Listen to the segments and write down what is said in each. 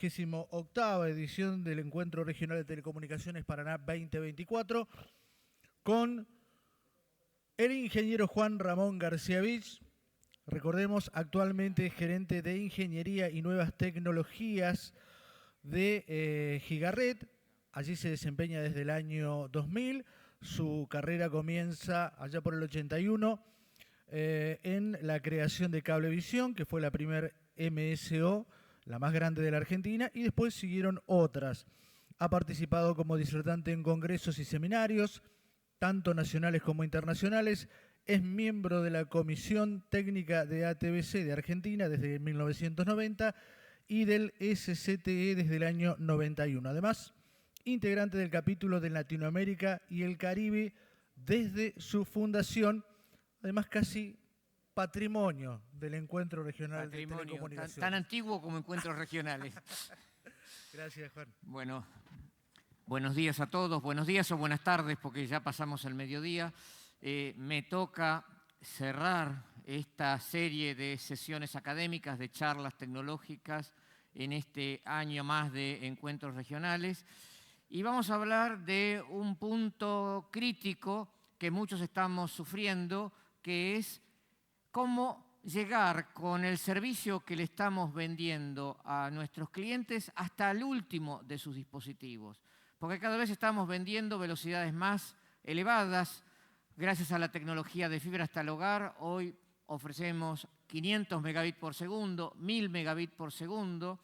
28ª edición del Encuentro Regional de Telecomunicaciones Paraná 2024 con el ingeniero Juan Ramón García-Vich. Recordemos, actualmente gerente de Ingeniería y Nuevas Tecnologías de Gigaret. Allí se desempeña desde el año 2000. Su carrera comienza allá por el 81 en la creación de Cablevisión, que fue la primer MSO, la más grande de la Argentina, y después siguieron otras. Ha participado como disertante en congresos y seminarios, tanto nacionales como internacionales. Es miembro de la Comisión Técnica de ATBC de Argentina desde 1990 y del SCTE desde el año 91. Además, integrante del capítulo de Latinoamérica y el Caribe desde su fundación. Además, casi patrimonio del Encuentro Regional de Telecomunicaciones. Tan antiguo como encuentros regionales. Gracias, Juan. Bueno, buenos días a todos, buenos días o buenas tardes, porque ya pasamos el mediodía. Me toca cerrar esta serie de sesiones académicas, de charlas tecnológicas, en este año más de encuentros regionales. Y vamos a hablar de un punto crítico que muchos estamos sufriendo, que es cómo llegar con el servicio que le estamos vendiendo a nuestros clientes hasta el último de sus dispositivos. Porque cada vez estamos vendiendo velocidades más elevadas. Gracias a la tecnología de fibra hasta el hogar, hoy ofrecemos 500 megabits por segundo, 1000 megabits por segundo.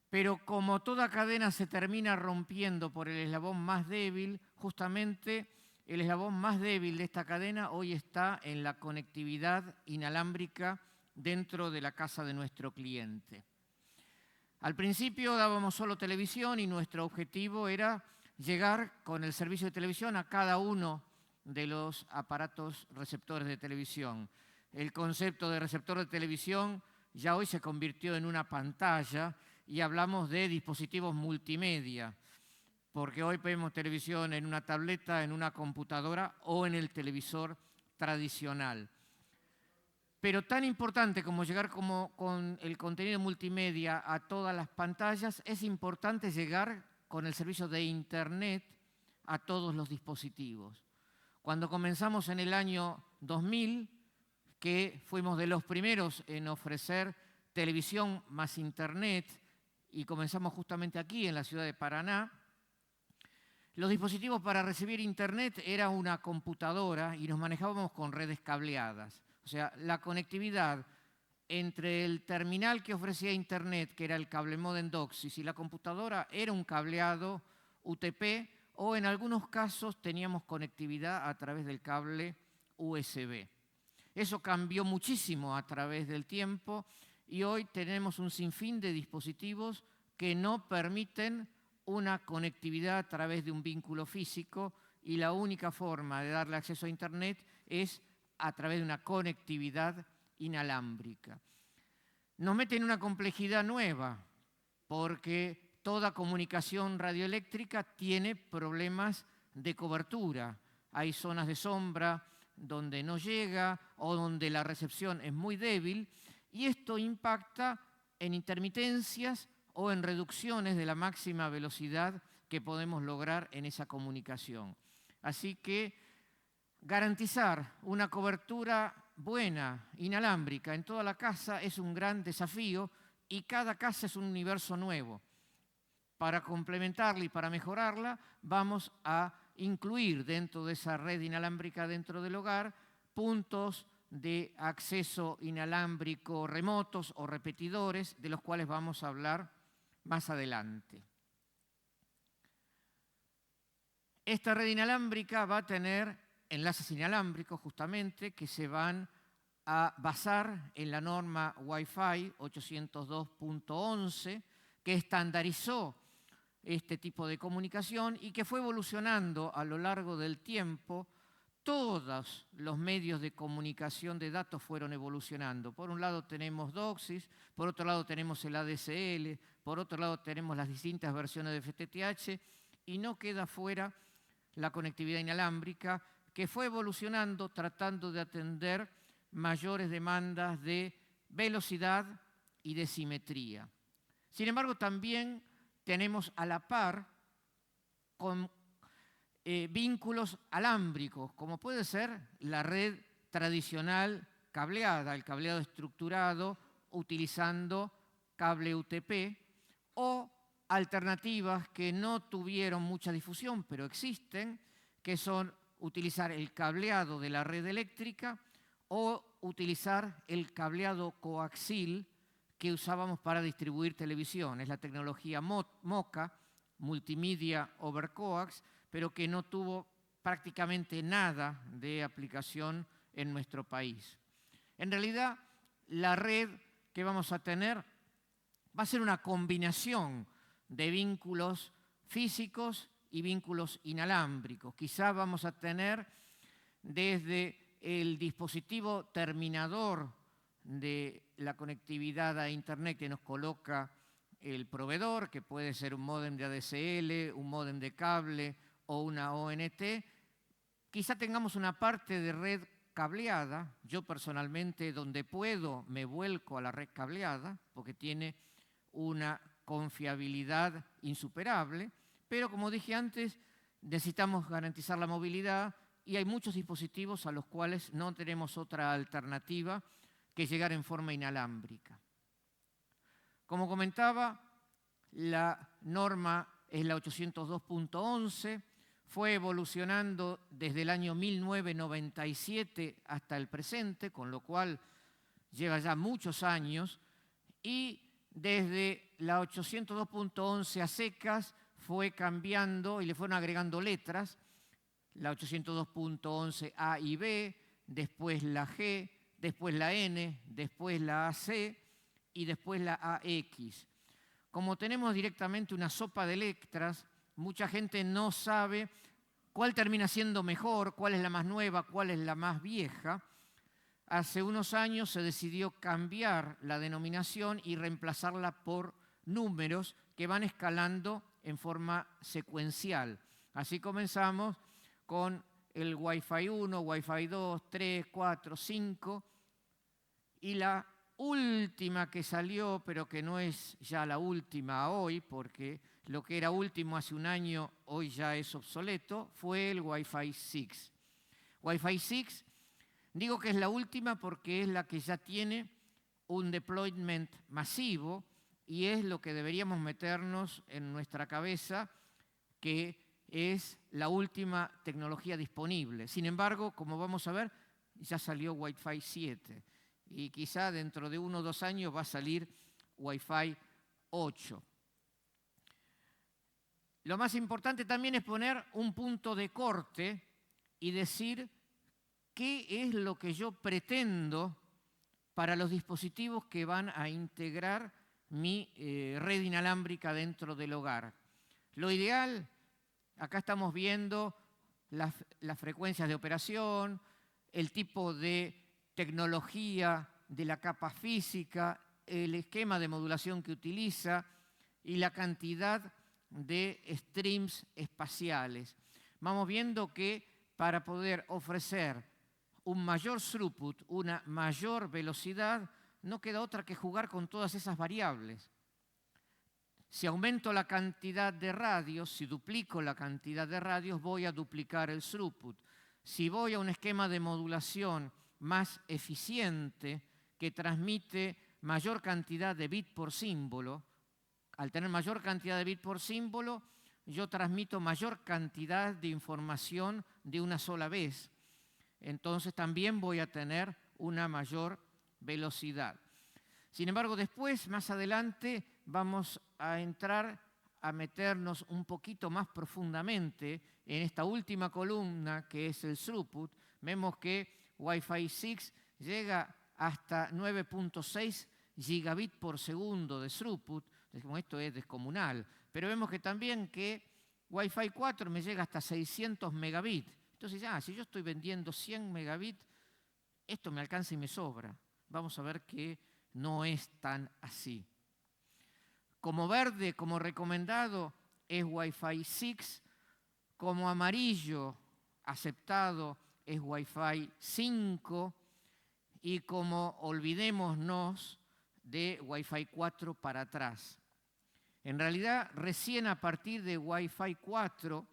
Pero como toda cadena se termina rompiendo por el eslabón más débil, justamente el eslabón más débil de esta cadena hoy está en la conectividad inalámbrica dentro de la casa de nuestro cliente. Al principio dábamos solo televisión y nuestro objetivo era llegar con el servicio de televisión a cada uno de los aparatos receptores de televisión. El concepto de receptor de televisión ya hoy se convirtió en una pantalla y hablamos de dispositivos multimedia, porque hoy vemos televisión en una tableta, en una computadora o en el televisor tradicional. Pero tan importante como llegar con el contenido multimedia a todas las pantallas, es importante llegar con el servicio de Internet a todos los dispositivos. Cuando comenzamos en el año 2000, que fuimos de los primeros en ofrecer televisión más Internet, y comenzamos justamente aquí en la ciudad de Paraná, los dispositivos para recibir Internet era una computadora y nos manejábamos con redes cableadas. O sea, la conectividad entre el terminal que ofrecía Internet, que era el cable modem DOCSIS, y la computadora era un cableado UTP, o en algunos casos teníamos conectividad a través del cable USB. Eso cambió muchísimo a través del tiempo y hoy tenemos un sinfín de dispositivos que no permiten una conectividad a través de un vínculo físico y la única forma de darle acceso a Internet es a través de una conectividad inalámbrica. Nos mete en una complejidad nueva porque toda comunicación radioeléctrica tiene problemas de cobertura. Hay zonas de sombra donde no llega o donde la recepción es muy débil y esto impacta en intermitencias o en reducciones de la máxima velocidad que podemos lograr en esa comunicación. Así que garantizar una cobertura buena, inalámbrica, en toda la casa es un gran desafío y cada casa es un universo nuevo. Para complementarla y para mejorarla, vamos a incluir dentro de esa red inalámbrica dentro del hogar puntos de acceso inalámbrico remotos o repetidores, de los cuales vamos a hablar más adelante. Esta red inalámbrica va a tener enlaces inalámbricos justamente que se van a basar en la norma Wi-Fi 802.11 que estandarizó este tipo de comunicación y que fue evolucionando a lo largo del tiempo. Todos los medios de comunicación de datos fueron evolucionando. Por un lado tenemos DOCSIS, por otro lado tenemos el ADSL, por otro lado tenemos las distintas versiones de FTTH y no queda fuera la conectividad inalámbrica que fue evolucionando tratando de atender mayores demandas de velocidad y de simetría. Sin embargo, también tenemos a la par con vínculos alámbricos, como puede ser la red tradicional cableada, el cableado estructurado utilizando cable UTP, o alternativas que no tuvieron mucha difusión, pero existen, que son utilizar el cableado de la red eléctrica o utilizar el cableado coaxil que usábamos para distribuir televisión. Es la tecnología MoCA, Multimedia Over Coax, pero que no tuvo prácticamente nada de aplicación en nuestro país. En realidad, la red que vamos a tener va a ser una combinación de vínculos físicos y vínculos inalámbricos. Quizá vamos a tener desde el dispositivo terminador de la conectividad a Internet que nos coloca el proveedor, que puede ser un módem de ADSL, un módem de cable o una ONT. Quizá tengamos una parte de red cableada. Yo personalmente, donde puedo, me vuelco a la red cableada porque tiene una confiabilidad insuperable, pero como dije antes, necesitamos garantizar la movilidad y hay muchos dispositivos a los cuales no tenemos otra alternativa que llegar en forma inalámbrica. Como comentaba, la norma es la 802.11, fue evolucionando desde el año 1997 hasta el presente, con lo cual lleva ya muchos años, y desde la 802.11 a secas fue cambiando y le fueron agregando letras, la 802.11 A y B, después la G, después la N, después la AC y después la AX. Como tenemos directamente una sopa de letras, mucha gente no sabe cuál termina siendo mejor, cuál es la más nueva, cuál es la más vieja. Hace unos años se decidió cambiar la denominación y reemplazarla por números que van escalando en forma secuencial. Así comenzamos con el Wi-Fi 1, Wi-Fi 2, 3, 4, 5 y la última que salió, pero que no es ya la última hoy, porque lo que era último hace un año hoy ya es obsoleto, fue el Wi-Fi 6. Wi-Fi 6, digo que es la última porque es la que ya tiene un deployment masivo y es lo que deberíamos meternos en nuestra cabeza, que es la última tecnología disponible. Sin embargo, como vamos a ver, ya salió Wi-Fi 7 y quizá dentro de 1 o 2 años va a salir Wi-Fi 8. Lo más importante también es poner un punto de corte y decir qué es lo que yo pretendo para los dispositivos que van a integrar mi red inalámbrica dentro del hogar. Lo ideal, acá estamos viendo las frecuencias de operación, el tipo de tecnología de la capa física, el esquema de modulación que utiliza y la cantidad de streams espaciales. Vamos viendo que para poder ofrecer un mayor throughput, una mayor velocidad, no queda otra que jugar con todas esas variables. Si aumento la cantidad de radios, si duplico la cantidad de radios, voy a duplicar el throughput. Si voy a un esquema de modulación más eficiente que transmite mayor cantidad de bit por símbolo, al tener mayor cantidad de bit por símbolo, yo transmito mayor cantidad de información de una sola vez. Entonces también voy a tener una mayor velocidad. Sin embargo, después, más adelante, vamos a entrar a meternos un poquito más profundamente en esta última columna que es el throughput. Vemos que Wi-Fi 6 llega hasta 9.6 gigabit por segundo de throughput. Esto es descomunal. Pero vemos que también que Wi-Fi 4 me llega hasta 600 megabits. Entonces, si yo estoy vendiendo 100 megabits, esto me alcanza y me sobra. Vamos a ver que no es tan así. Como verde, como recomendado, es Wi-Fi 6. Como amarillo, aceptado, es Wi-Fi 5. Y como olvidémonos de Wi-Fi 4 para atrás. En realidad, recién a partir de Wi-Fi 4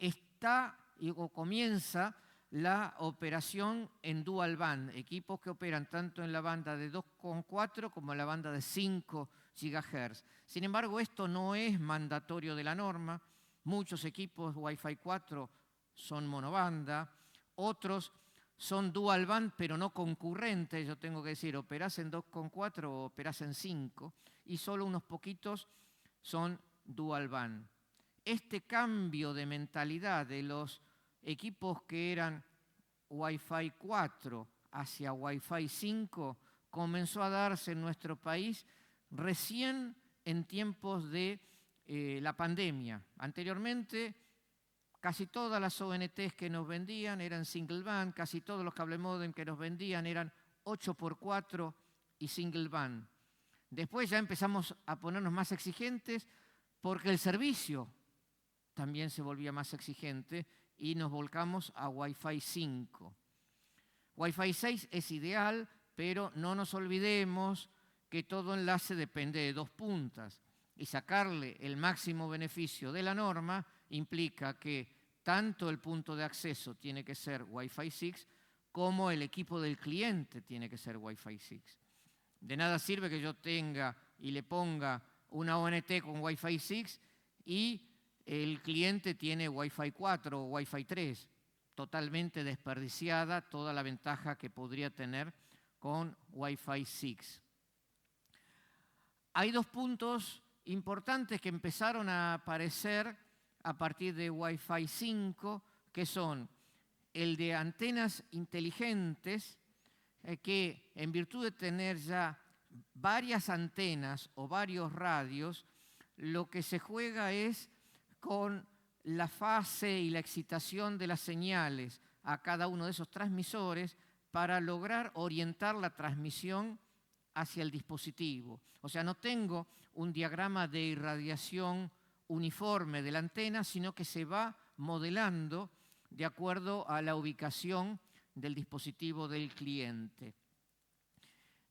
está o comienza la operación en dual band, equipos que operan tanto en la banda de 2,4 como en la banda de 5 GHz. Sin embargo, esto no es mandatorio de la norma. Muchos equipos Wi-Fi 4 son monobanda, otros son dual band pero no concurrentes. Yo tengo que decir, operás en 2,4 o operás en 5, y solo unos poquitos son dual band. Este cambio de mentalidad de los equipos que eran Wi-Fi 4 hacia Wi-Fi 5 comenzó a darse en nuestro país recién en tiempos de la pandemia. Anteriormente, casi todas las ONTs que nos vendían eran single band, casi todos los cable modem que nos vendían eran 8x4 y single band. Después ya empezamos a ponernos más exigentes porque el servicio también se volvía más exigente y nos volcamos a Wi-Fi 5. Wi-Fi 6 es ideal, pero no nos olvidemos que todo enlace depende de 2 puntas, y sacarle el máximo beneficio de la norma implica que tanto el punto de acceso tiene que ser Wi-Fi 6 como el equipo del cliente tiene que ser Wi-Fi 6. De nada sirve que yo tenga y le ponga una ONT con Wi-Fi 6 y el cliente tiene Wi-Fi 4 o Wi-Fi 3. Totalmente desperdiciada toda la ventaja que podría tener con Wi-Fi 6. Hay 2 puntos importantes que empezaron a aparecer a partir de Wi-Fi 5, que son el de antenas inteligentes, que en virtud de tener ya varias antenas o varios radios, lo que se juega es con la fase y la excitación de las señales a cada uno de esos transmisores para lograr orientar la transmisión hacia el dispositivo. O sea, no tengo un diagrama de irradiación uniforme de la antena, sino que se va modelando de acuerdo a la ubicación del dispositivo del cliente.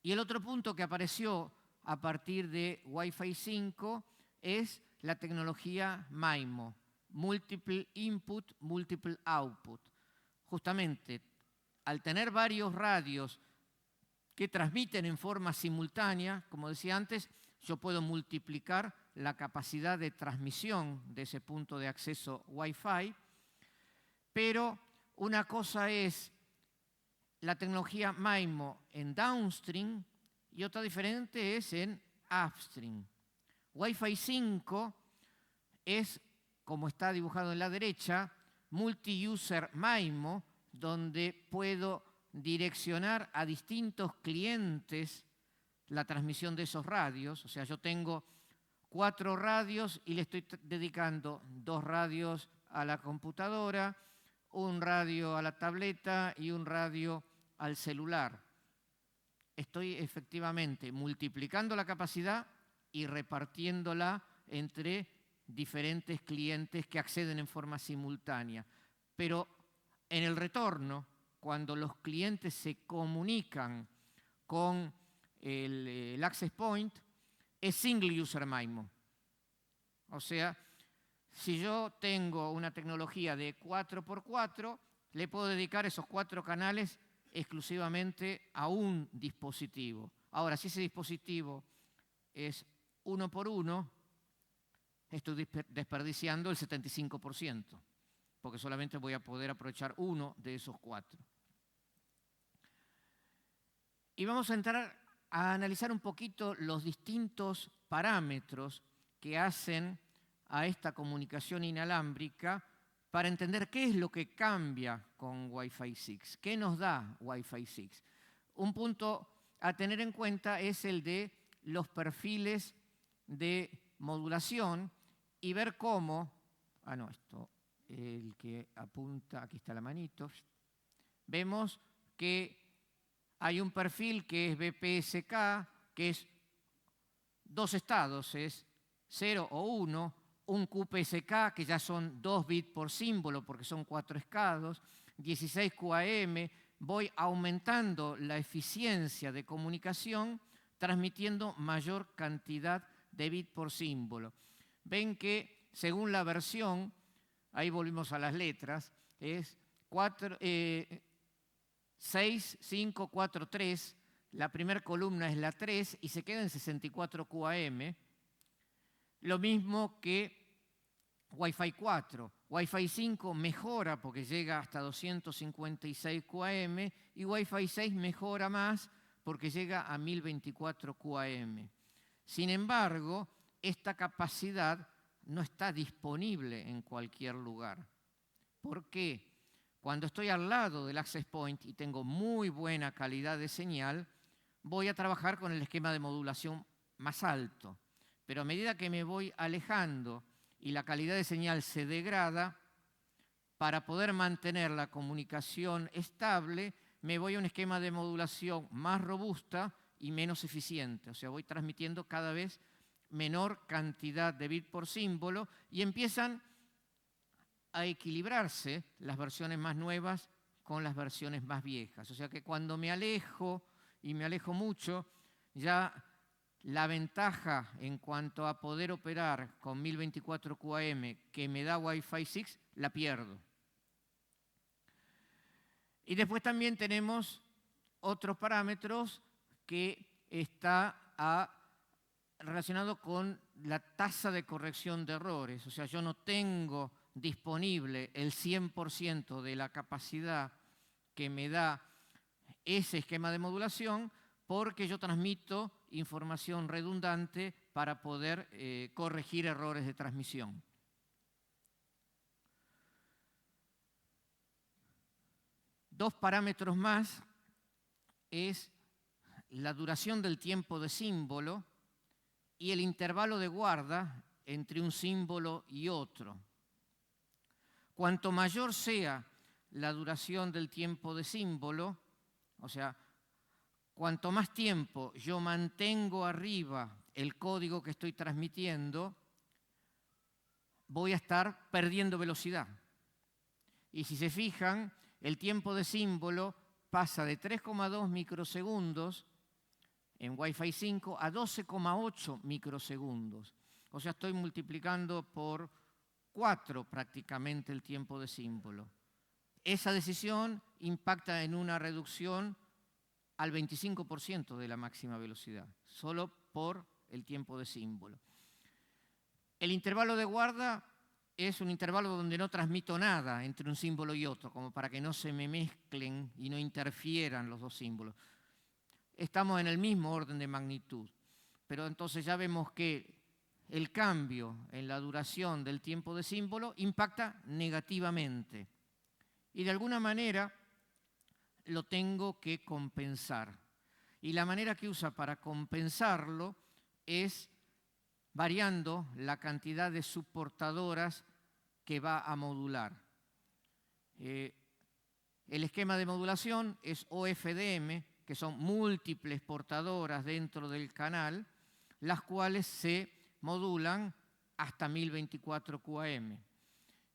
Y el otro punto que apareció a partir de Wi-Fi 5 es la tecnología MIMO, Multiple Input, Multiple Output. Justamente, al tener varios radios que transmiten en forma simultánea, como decía antes, yo puedo multiplicar la capacidad de transmisión de ese punto de acceso Wi-Fi, pero una cosa es la tecnología MIMO en downstream y otra diferente es en upstream. Wi-Fi 5 es, como está dibujado en la derecha, multi-user MIMO, donde puedo direccionar a distintos clientes la transmisión de esos radios. O sea, yo tengo 4 radios y le estoy dedicando 2 radios a la computadora, un radio a la tableta y un radio al celular. Estoy efectivamente multiplicando la capacidad y repartiéndola entre diferentes clientes que acceden en forma simultánea. Pero en el retorno, cuando los clientes se comunican con el access point, es single user MIMO. O sea, si yo tengo una tecnología de 4x4, le puedo dedicar esos 4 canales exclusivamente a un dispositivo. Ahora, si ese dispositivo es 1x1, estoy desperdiciando el 75%, porque solamente voy a poder aprovechar uno de esos 4. Y vamos a entrar a analizar un poquito los distintos parámetros que hacen a esta comunicación inalámbrica para entender qué es lo que cambia con Wi-Fi 6, qué nos da Wi-Fi 6. Un punto a tener en cuenta es el de los perfiles de modulación y ver cómo, el que apunta, aquí está la manito, vemos que hay un perfil que es BPSK, que es 2 estados, es 0 o 1, un QPSK, que ya son 2 bits por símbolo porque son 4 estados, 16 QAM, voy aumentando la eficiencia de comunicación transmitiendo mayor cantidad de bit por símbolo. Ven que según la versión, ahí volvimos a las letras, es 6, 5, 4, 3. La primera columna es la 3 y se queda en 64 QAM. Lo mismo que Wi-Fi 4. Wi-Fi 5 mejora porque llega hasta 256 QAM y Wi-Fi 6 mejora más porque llega a 1024 QAM. Sin embargo, esta capacidad no está disponible en cualquier lugar. ¿Por qué? Cuando estoy al lado del access point y tengo muy buena calidad de señal, voy a trabajar con el esquema de modulación más alto. Pero a medida que me voy alejando y la calidad de señal se degrada, para poder mantener la comunicación estable, me voy a un esquema de modulación más robusta y menos eficiente. O sea, voy transmitiendo cada vez menor cantidad de bit por símbolo y empiezan a equilibrarse las versiones más nuevas con las versiones más viejas. O sea que cuando me alejo, y me alejo mucho, ya la ventaja en cuanto a poder operar con 1024 QAM que me da Wi-Fi 6, la pierdo. Y después también tenemos otros parámetros que está relacionado con la tasa de corrección de errores. O sea, yo no tengo disponible el 100% de la capacidad que me da ese esquema de modulación porque yo transmito información redundante para poder corregir errores de transmisión. Dos parámetros más es la duración del tiempo de símbolo y el intervalo de guarda entre un símbolo y otro. Cuanto mayor sea la duración del tiempo de símbolo, o sea, cuanto más tiempo yo mantengo arriba el código que estoy transmitiendo, voy a estar perdiendo velocidad. Y si se fijan, el tiempo de símbolo pasa de 3,2 microsegundos en Wi-Fi 5 a 12,8 microsegundos. O sea, estoy multiplicando por 4 prácticamente el tiempo de símbolo. Esa decisión impacta en una reducción al 25% de la máxima velocidad, solo por el tiempo de símbolo. El intervalo de guarda es un intervalo donde no transmito nada entre un símbolo y otro, como para que no se me mezclen y no interfieran los dos símbolos. Estamos en el mismo orden de magnitud, pero entonces ya vemos que el cambio en la duración del tiempo de símbolo impacta negativamente. Y de alguna manera lo tengo que compensar. Y la manera que usa para compensarlo es variando la cantidad de subportadoras que va a modular. El esquema de modulación es OFDM, que son múltiples portadoras dentro del canal, las cuales se modulan hasta 1024 QAM.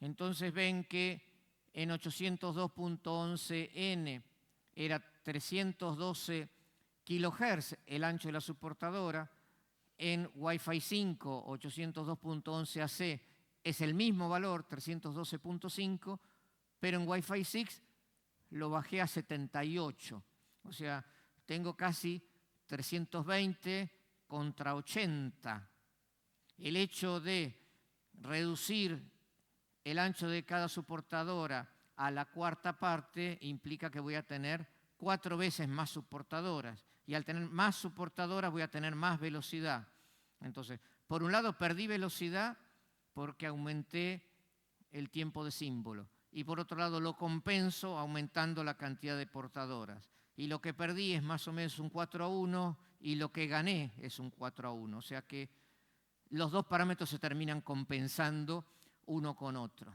Entonces ven que en 802.11n era 312 kHz el ancho de la subportadora, en Wi-Fi 5 802.11ac es el mismo valor, 312.5, pero en Wi-Fi 6 lo bajé a 78. O sea, tengo casi 320 contra 80. El hecho de reducir el ancho de cada subportadora a la cuarta parte implica que voy a tener 4 veces más subportadoras. Y al tener más subportadoras voy a tener más velocidad. Entonces, por un lado perdí velocidad porque aumenté el tiempo de símbolo. Y por otro lado lo compenso aumentando la cantidad de portadoras. Y lo que perdí es más o menos un 4:1 y lo que gané es un 4:1. O sea que los dos parámetros se terminan compensando uno con otro.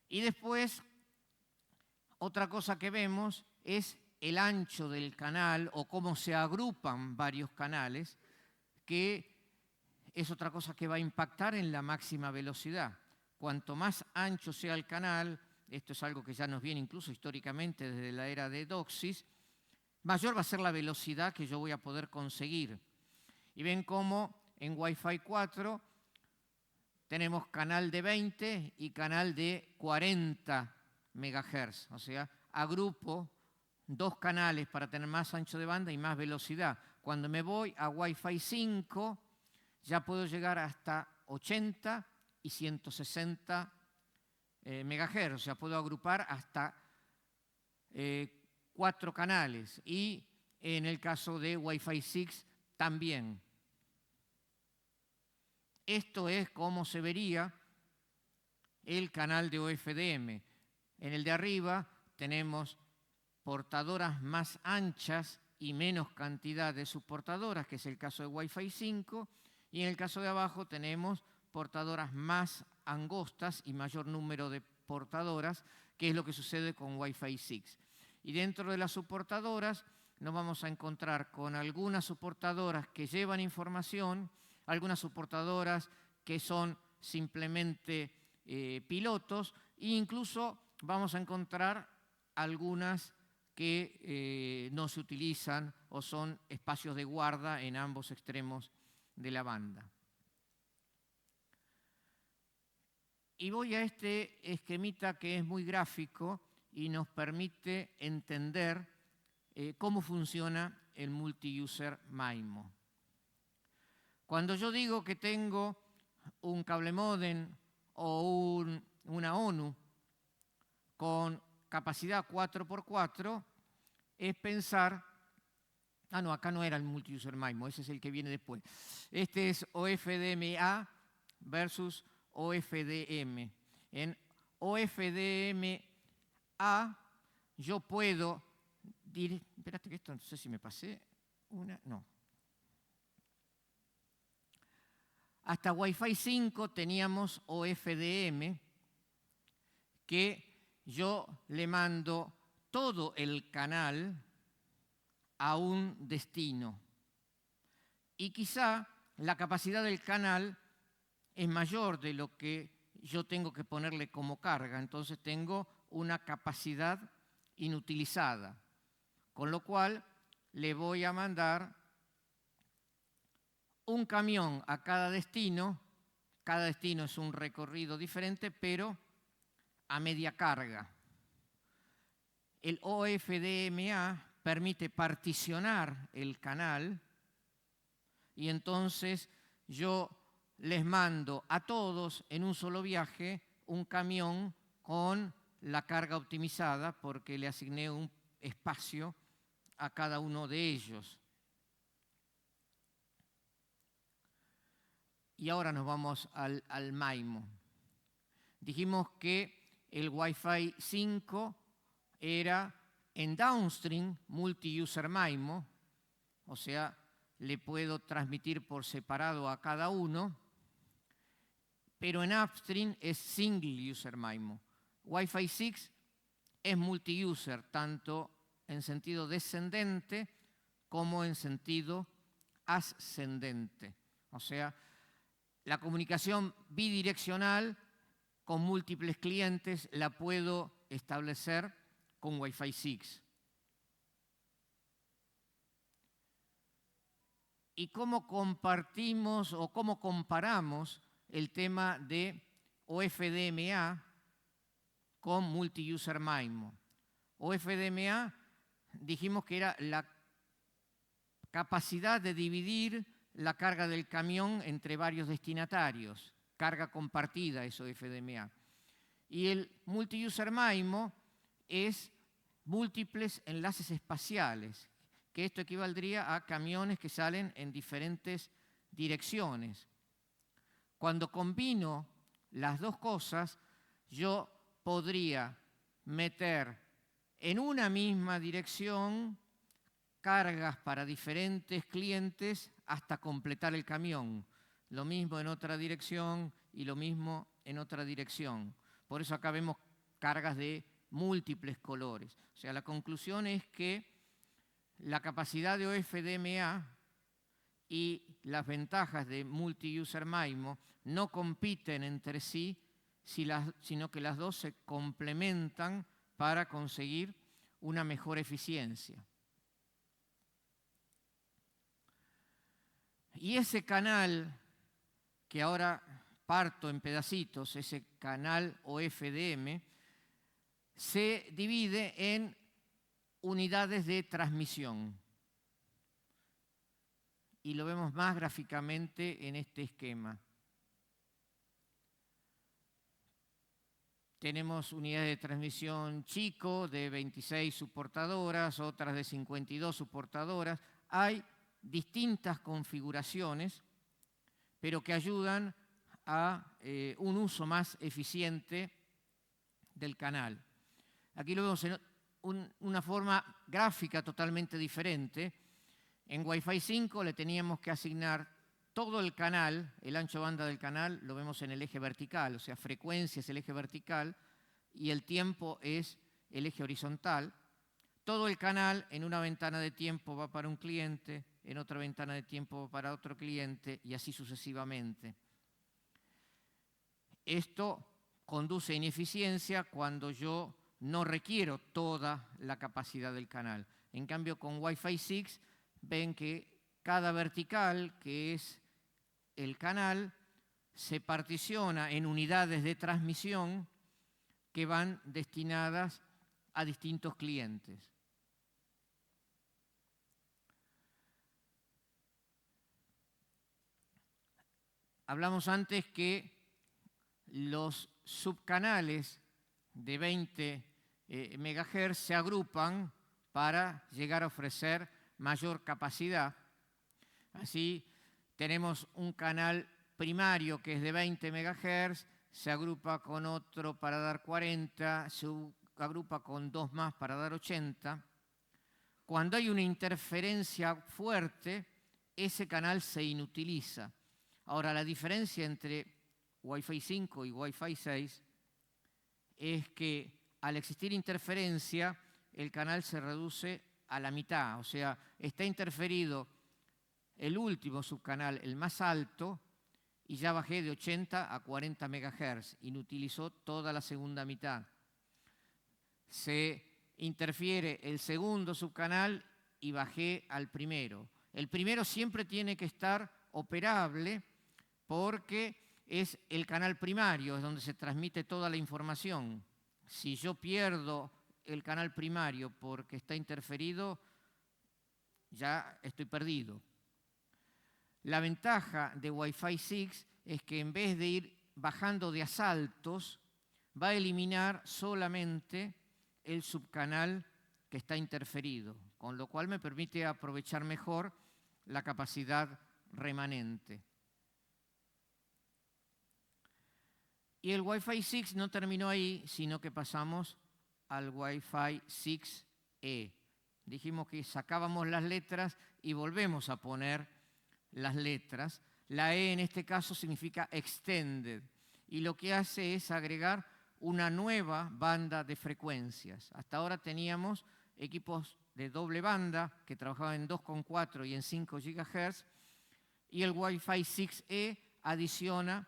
Y después, otra cosa que vemos es el ancho del canal o cómo se agrupan varios canales, que es otra cosa que va a impactar en la máxima velocidad. Cuanto más ancho sea el canal, esto es algo que ya nos viene incluso históricamente desde la era de DOCSIS, mayor va a ser la velocidad que yo voy a poder conseguir. Y ven cómo En Wi-Fi 4 tenemos canal de 20 y canal de 40 MHz. O sea, agrupo dos canales para tener más ancho de banda y más velocidad. Cuando me voy a Wi-Fi 5, ya puedo llegar hasta 80 y 160 MHz. O sea, puedo agrupar hasta 4 canales. Y en el caso de Wi-Fi 6 también. Esto es como se vería el canal de OFDM. En el de arriba tenemos portadoras más anchas y menos cantidad de subportadoras, que es el caso de Wi-Fi 5, y en el caso de abajo tenemos portadoras más angostas y mayor número de portadoras, que es lo que sucede con Wi-Fi 6. Y dentro de las subportadoras nos vamos a encontrar con algunas subportadoras que llevan información, algunas subportadoras que son simplemente pilotos, e incluso vamos a encontrar algunas que no se utilizan o son espacios de guarda en ambos extremos de la banda. Y voy a este esquemita que es muy gráfico y nos permite entender cómo funciona el multi-user MIMO. Cuando yo digo que tengo un cable módem o una ONU con capacidad 4x4, es pensar... Ah, no, acá no era el multi-user MIMO, ese es el que viene después. Este es OFDM-A versus OFDM. En OFDM-A yo puedo... Espérate que esto no sé si me pasé. No. Hasta Wi-Fi 5 teníamos OFDM, que yo le mando todo el canal a un destino. Y quizá la capacidad del canal es mayor de lo que yo tengo que ponerle como carga. Entonces tengo una capacidad inutilizada. Con lo cual le voy a mandar un camión a cada destino es un recorrido diferente, pero a media carga. El OFDMA permite particionar el canal y entonces yo les mando a todos en un solo viaje un camión con la carga optimizada porque le asigné un espacio a cada uno de ellos. Y ahora nos vamos al MIMO. Dijimos que el Wi-Fi 5 era en downstream multi-user MIMO, o sea, le puedo transmitir por separado a cada uno, pero en upstream es single user MIMO. Wi-Fi 6 es multi-user, tanto en sentido descendente como en sentido ascendente. O sea, la comunicación bidireccional con múltiples clientes la puedo establecer con Wi-Fi 6. ¿Y cómo compartimos o cómo comparamos el tema de OFDMA con multi-user MIMO? OFDMA dijimos que era la capacidad de dividir la carga del camión entre varios destinatarios. Carga compartida es OFDMA. Y el multi-user MIMO es múltiples enlaces espaciales, que esto equivaldría a camiones que salen en diferentes direcciones. Cuando combino las dos cosas, yo podría meter en una misma dirección cargas para diferentes clientes hasta completar el camión. Lo mismo en otra dirección y lo mismo en otra dirección. Por eso acá vemos cargas de múltiples colores. O sea, la conclusión es que la capacidad de OFDMA y las ventajas de multi-user MIMO no compiten entre sí, sino que las dos se complementan para conseguir una mejor eficiencia. Y ese canal, que ahora parto en pedacitos, ese canal o FDM, se divide en unidades de transmisión. Y lo vemos más gráficamente en este esquema. Tenemos unidades de transmisión chico de 26 subportadoras, otras de 52 subportadoras. Hay distintas configuraciones, pero que ayudan a un uso más eficiente del canal. Aquí lo vemos en una forma gráfica totalmente diferente. En Wi-Fi 5 le teníamos que asignar todo el canal, el ancho banda del canal, lo vemos en el eje vertical, o sea, frecuencia es el eje vertical y el tiempo es el eje horizontal. Todo el canal en una ventana de tiempo va para un cliente, en otra ventana de tiempo va para otro cliente y así sucesivamente. Esto conduce a ineficiencia cuando yo no requiero toda la capacidad del canal. En cambio, con Wi-Fi 6 ven que cada vertical, que es el canal, se particiona en unidades de transmisión que van destinadas a distintos clientes. Hablamos antes que los subcanales de 20 MHz se agrupan para llegar a ofrecer mayor capacidad. Así tenemos un canal primario que es de 20 MHz, se agrupa con otro para dar 40, se agrupa con dos más para dar 80. Cuando hay una interferencia fuerte, ese canal se inutiliza. Ahora, la diferencia entre Wi-Fi 5 y Wi-Fi 6 es que al existir interferencia, el canal se reduce a la mitad, o sea, está interferido el último subcanal, el más alto, y ya bajé de 80 a 40 MHz, inutilizó toda la segunda mitad. Se interfiere el segundo subcanal y bajé al primero. El primero siempre tiene que estar operable porque es el canal primario, es donde se transmite toda la información. Si yo pierdo el canal primario porque está interferido, ya estoy perdido. La ventaja de Wi-Fi 6 es que en vez de ir bajando de asaltos, va a eliminar solamente el subcanal que está interferido, con lo cual me permite aprovechar mejor la capacidad remanente. Y el Wi-Fi 6 no terminó ahí, sino que pasamos al Wi-Fi 6E. Dijimos que sacábamos las letras y volvemos a poner las letras. La E en este caso significa extended y lo que hace es agregar una nueva banda de frecuencias. Hasta ahora teníamos equipos de doble banda que trabajaban en 2,4 y en 5 GHz y el Wi-Fi 6E adiciona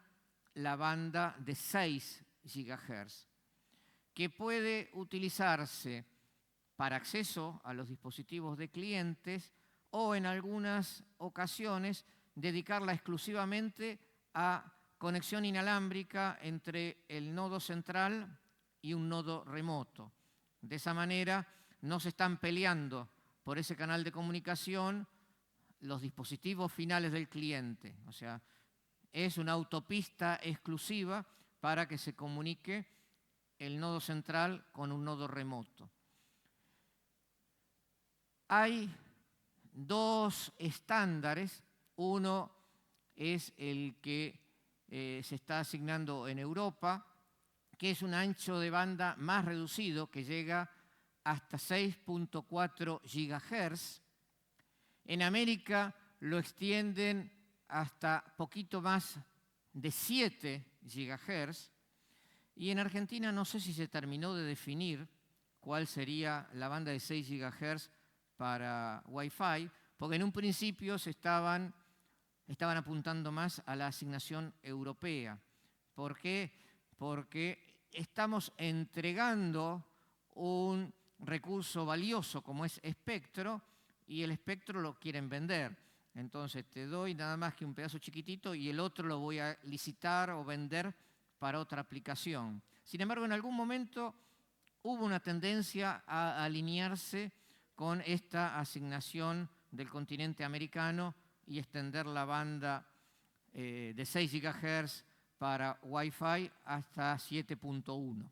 la banda de 6 GHz, que puede utilizarse para acceso a los dispositivos de clientes o en algunas ocasiones dedicarla exclusivamente a conexión inalámbrica entre el nodo central y un nodo remoto. De esa manera no se están peleando por ese canal de comunicación los dispositivos finales del cliente. O sea, es una autopista exclusiva para que se comunique el nodo central con un nodo remoto. Hay dos estándares. Uno es el que se está asignando en Europa, que es un ancho de banda más reducido que llega hasta 6,4 GHz. En América lo extienden hasta poquito más de 7 GHz. Y en Argentina no sé si se terminó de definir cuál sería la banda de 6 GHz para Wi-Fi, porque en un principio se estaban apuntando más a la asignación europea. ¿Por qué? Porque estamos entregando un recurso valioso como es espectro y el espectro lo quieren vender. Entonces te doy nada más que un pedazo chiquitito y el otro lo voy a licitar o vender para otra aplicación. Sin embargo, en algún momento hubo una tendencia a alinearse con esta asignación del continente americano y extender la banda de 6 GHz para Wi-Fi hasta 7.1.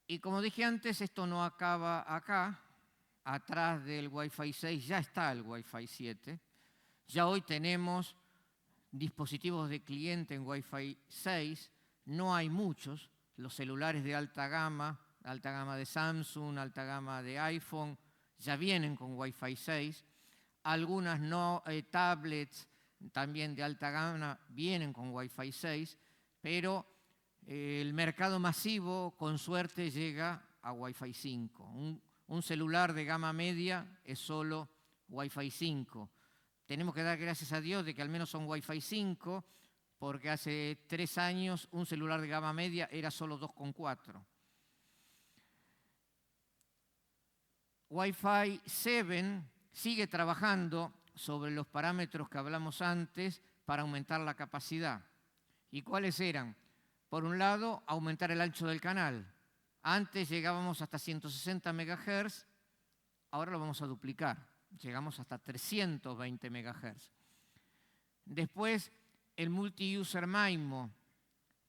Y como dije antes, esto no acaba acá. Atrás del Wi-Fi 6 ya está el Wi-Fi 7. Ya hoy tenemos dispositivos de cliente en Wi-Fi 6. No hay muchos. Los celulares de alta gama de Samsung, alta gama de iPhone, ya vienen con Wi-Fi 6. Algunas tablets también de alta gama vienen con Wi-Fi 6, pero el mercado masivo con suerte llega a Wi-Fi 5. Un celular de gama media es solo Wi-Fi 5. Tenemos que dar gracias a Dios de que al menos son Wi-Fi 5, porque hace 3 años un celular de gama media era solo 2.4. Wi-Fi 7 sigue trabajando sobre los parámetros que hablamos antes para aumentar la capacidad. ¿Y cuáles eran? Por un lado, aumentar el ancho del canal. Antes llegábamos hasta 160 MHz, ahora lo vamos a duplicar. Llegamos hasta 320 MHz. Después, el multi-user MIMO,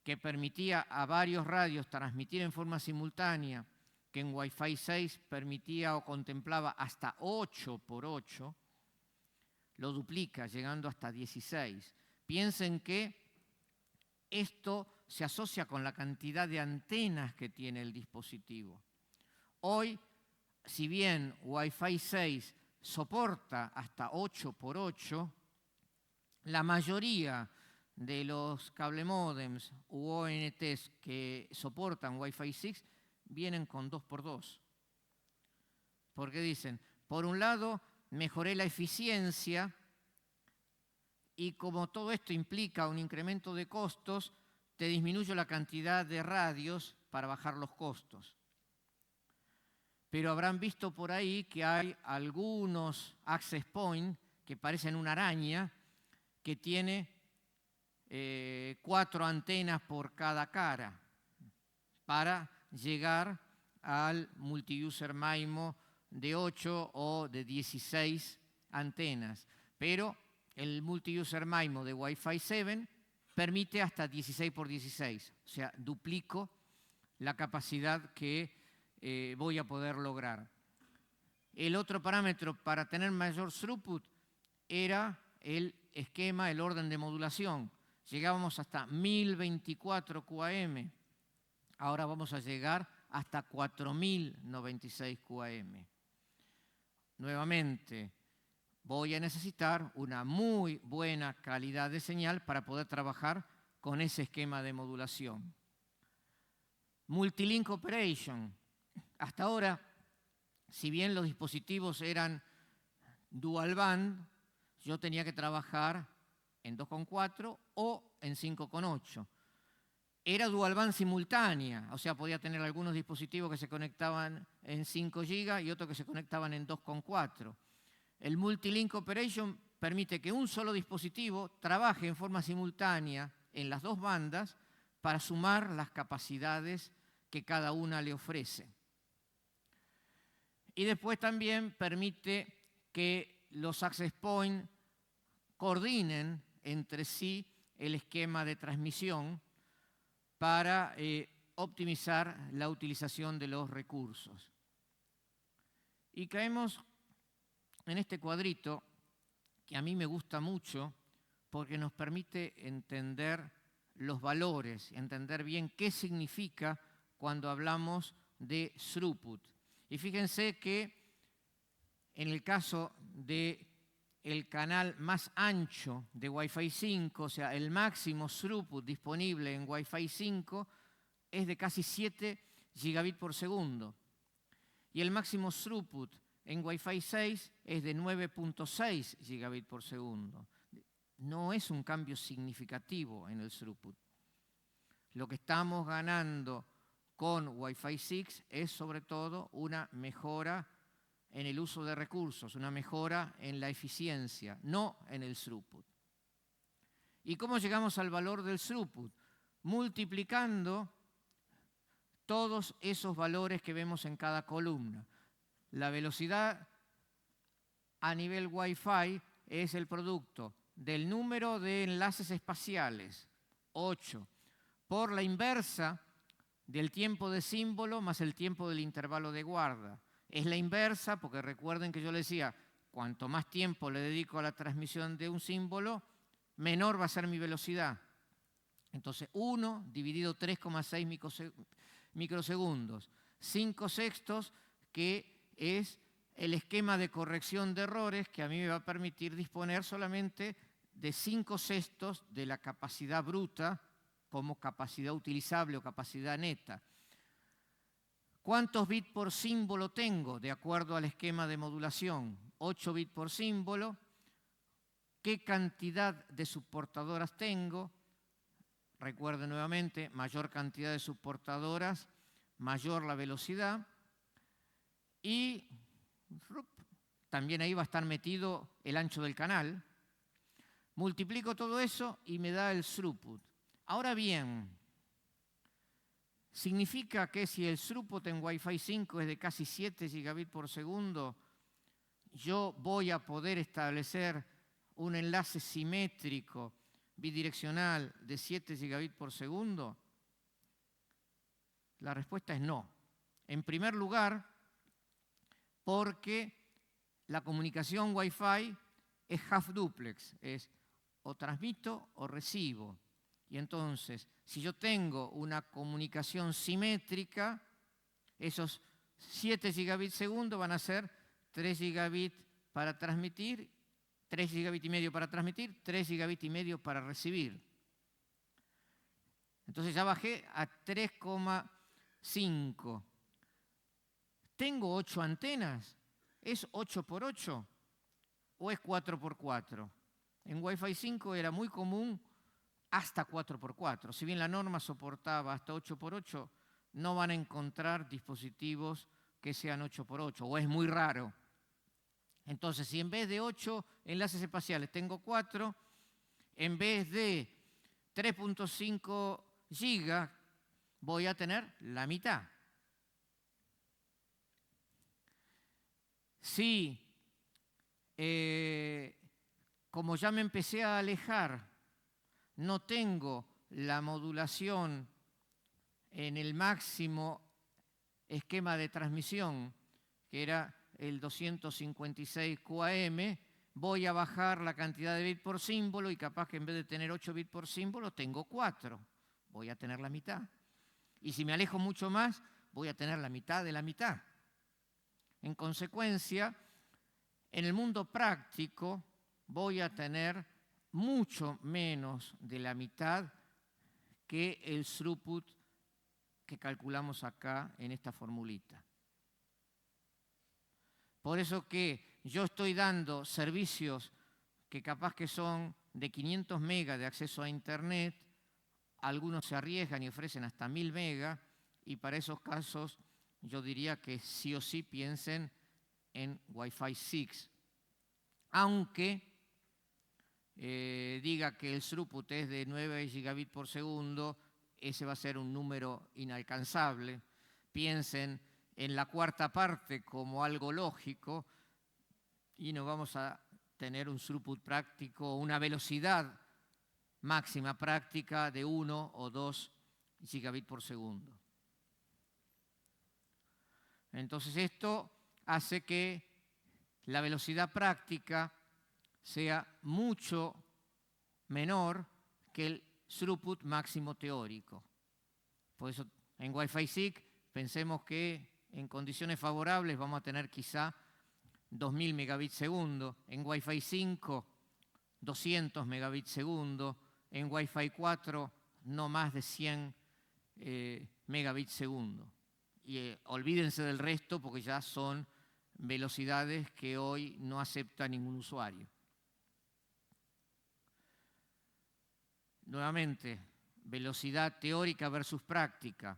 que permitía a varios radios transmitir en forma simultánea, que en Wi-Fi 6 permitía o contemplaba hasta 8x8, lo duplica, llegando hasta 16. Piensen que esto se asocia con la cantidad de antenas que tiene el dispositivo. Hoy, si bien Wi-Fi 6 soporta hasta 8x8, la mayoría de los cable modems u ONTs que soportan Wi-Fi 6 vienen con 2x2. Porque dicen, por un lado, mejoré la eficiencia y como todo esto implica un incremento de costos, te disminuyo la cantidad de radios para bajar los costos. Pero habrán visto por ahí que hay algunos access point que parecen una araña que tiene 4 antenas por cada cara para llegar al multi-user MIMO de 8 o de 16 antenas. Pero el multi-user MIMO de Wi-Fi 7 permite hasta 16x16, o sea, duplico la capacidad que voy a poder lograr. El otro parámetro para tener mayor throughput era el esquema, el orden de modulación. Llegábamos hasta 1024 QAM, ahora vamos a llegar hasta 4096 QAM. Nuevamente, voy a necesitar una muy buena calidad de señal para poder trabajar con ese esquema de modulación. Multilink Operation. Hasta ahora, si bien los dispositivos eran dual band, yo tenía que trabajar en 2.4 o en 5.8. Era dual band simultánea, o sea, podía tener algunos dispositivos que se conectaban en 5 GB y otros que se conectaban en 2.4. El Multilink Operation permite que un solo dispositivo trabaje en forma simultánea en las dos bandas para sumar las capacidades que cada una le ofrece. Y después también permite que los access point coordinen entre sí el esquema de transmisión para optimizar la utilización de los recursos. Y caemos en este cuadrito que a mí me gusta mucho porque nos permite entender los valores, entender bien qué significa cuando hablamos de throughput. Y fíjense que en el caso del canal más ancho de Wi-Fi 5, o sea, el máximo throughput disponible en Wi-Fi 5 es de casi 7 gigabits por segundo. Y el máximo throughput en Wi-Fi 6 es de 9.6 gigabits por segundo. No es un cambio significativo en el throughput. Lo que estamos ganando con Wi-Fi 6 es sobre todo una mejora en el uso de recursos, una mejora en la eficiencia, no en el throughput. ¿Y cómo llegamos al valor del throughput? Multiplicando todos esos valores que vemos en cada columna. La velocidad a nivel Wi-Fi es el producto del número de enlaces espaciales, 8, por la inversa del tiempo de símbolo más el tiempo del intervalo de guarda. Es la inversa porque recuerden que yo les decía, cuanto más tiempo le dedico a la transmisión de un símbolo, menor va a ser mi velocidad. Entonces, 1 dividido 3,6 microsegundos. 5/6, que es el esquema de corrección de errores que a mí me va a permitir disponer solamente de 5/6 de la capacidad bruta como capacidad utilizable o capacidad neta. ¿Cuántos bits por símbolo tengo? De acuerdo al esquema de modulación, 8 bits por símbolo. ¿Qué cantidad de subportadoras tengo? Recuerden nuevamente, mayor cantidad de subportadoras, mayor la velocidad. Y también ahí va a estar metido el ancho del canal. Multiplico todo eso y me da el throughput. Ahora bien, significa que si el throughput en Wi-Fi 5 es de casi 7 gigabits por segundo, yo voy a poder establecer un enlace simétrico bidireccional de 7 gigabits por segundo. La respuesta es no. En primer lugar, porque la comunicación Wi-Fi es half duplex, es o transmito o recibo. Y entonces, si yo tengo una comunicación simétrica, esos 7 gigabits segundo van a ser 3 gigabits para transmitir, 3 gigabits y medio para transmitir, 3 gigabits y medio para recibir. Entonces ya bajé a 3,5. ¿Tengo 8 antenas? ¿Es 8 por 8 o es 4 por 4? En Wi-Fi 5 era muy común hasta 4 por 4. Si bien la norma soportaba hasta 8 por 8, no van a encontrar dispositivos que sean 8 por 8, o es muy raro. Entonces, si en vez de 8 enlaces espaciales tengo 4, en vez de 3.5 gigas, voy a tener la mitad. Si, como ya me empecé a alejar, no tengo la modulación en el máximo esquema de transmisión, que era el 256 QAM, voy a bajar la cantidad de bits por símbolo y capaz que en vez de tener 8 bits por símbolo, tengo 4. Voy a tener la mitad. Y si me alejo mucho más, voy a tener la mitad de la mitad. En consecuencia, en el mundo práctico voy a tener mucho menos de la mitad que el throughput que calculamos acá en esta formulita. Por eso que yo estoy dando servicios que capaz que son de 500 megas de acceso a Internet, algunos se arriesgan y ofrecen hasta 1000 megas, y para esos casos yo diría que sí o sí piensen en Wi-Fi 6. Aunque diga que el throughput es de 9 gigabits por segundo, ese va a ser un número inalcanzable. Piensen en la cuarta parte como algo lógico y no vamos a tener un throughput práctico, una velocidad máxima práctica de 1 o 2 gigabits por segundo. Entonces esto hace que la velocidad práctica sea mucho menor que el throughput máximo teórico. Por eso en Wi-Fi 6 pensemos que en condiciones favorables vamos a tener quizá 2000 megabits segundo, en Wi-Fi 5 200 megabits segundo, en Wi-Fi 4 no más de 100 megabits segundo. Y olvídense del resto porque ya son velocidades que hoy no acepta ningún usuario. Nuevamente, velocidad teórica versus práctica.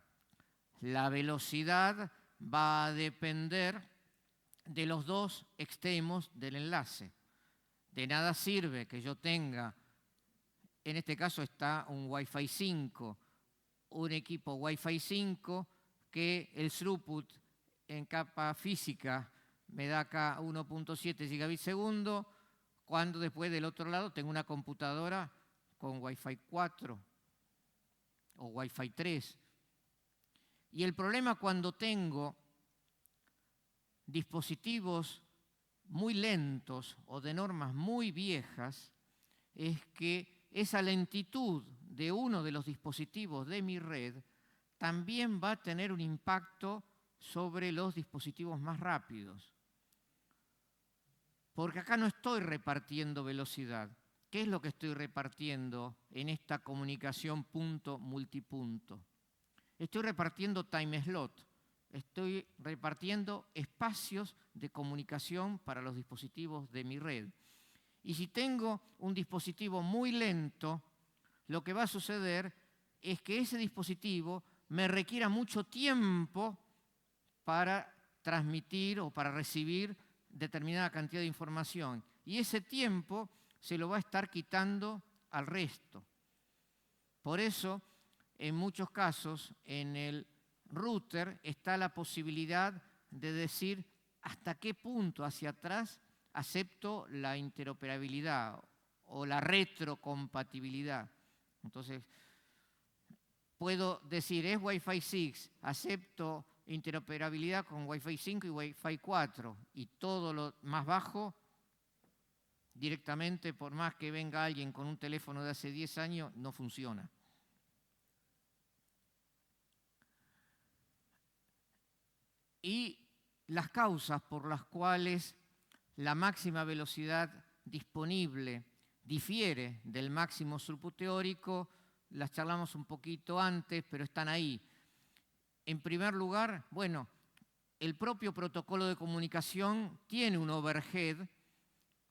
La velocidad va a depender de los dos extremos del enlace. De nada sirve que yo tenga, en este caso está un Wi-Fi 5, un equipo Wi-Fi 5 que el throughput en capa física me da acá 1.7 gigabits segundo, cuando después del otro lado tengo una computadora con Wi-Fi 4 o Wi-Fi 3. Y el problema cuando tengo dispositivos muy lentos o de normas muy viejas es que esa lentitud de uno de los dispositivos de mi red también va a tener un impacto sobre los dispositivos más rápidos. Porque acá no estoy repartiendo velocidad. ¿Qué es lo que estoy repartiendo en esta comunicación punto-multipunto? Estoy repartiendo time slot. Estoy repartiendo espacios de comunicación para los dispositivos de mi red. Y si tengo un dispositivo muy lento, lo que va a suceder es que ese dispositivo me requiera mucho tiempo para transmitir o para recibir determinada cantidad de información. Y ese tiempo se lo va a estar quitando al resto. Por eso, en muchos casos, en el router está la posibilidad de decir hasta qué punto hacia atrás acepto la interoperabilidad o la retrocompatibilidad. Entonces, puedo decir, es Wi-Fi 6, acepto interoperabilidad con Wi-Fi 5 y Wi-Fi 4, y todo lo más bajo, directamente, por más que venga alguien con un teléfono de hace 10 años, no funciona. Y las causas por las cuales la máxima velocidad disponible difiere del máximo throughput teórico, las charlamos un poquito antes, pero están ahí. En primer lugar, bueno, el propio protocolo de comunicación tiene un overhead,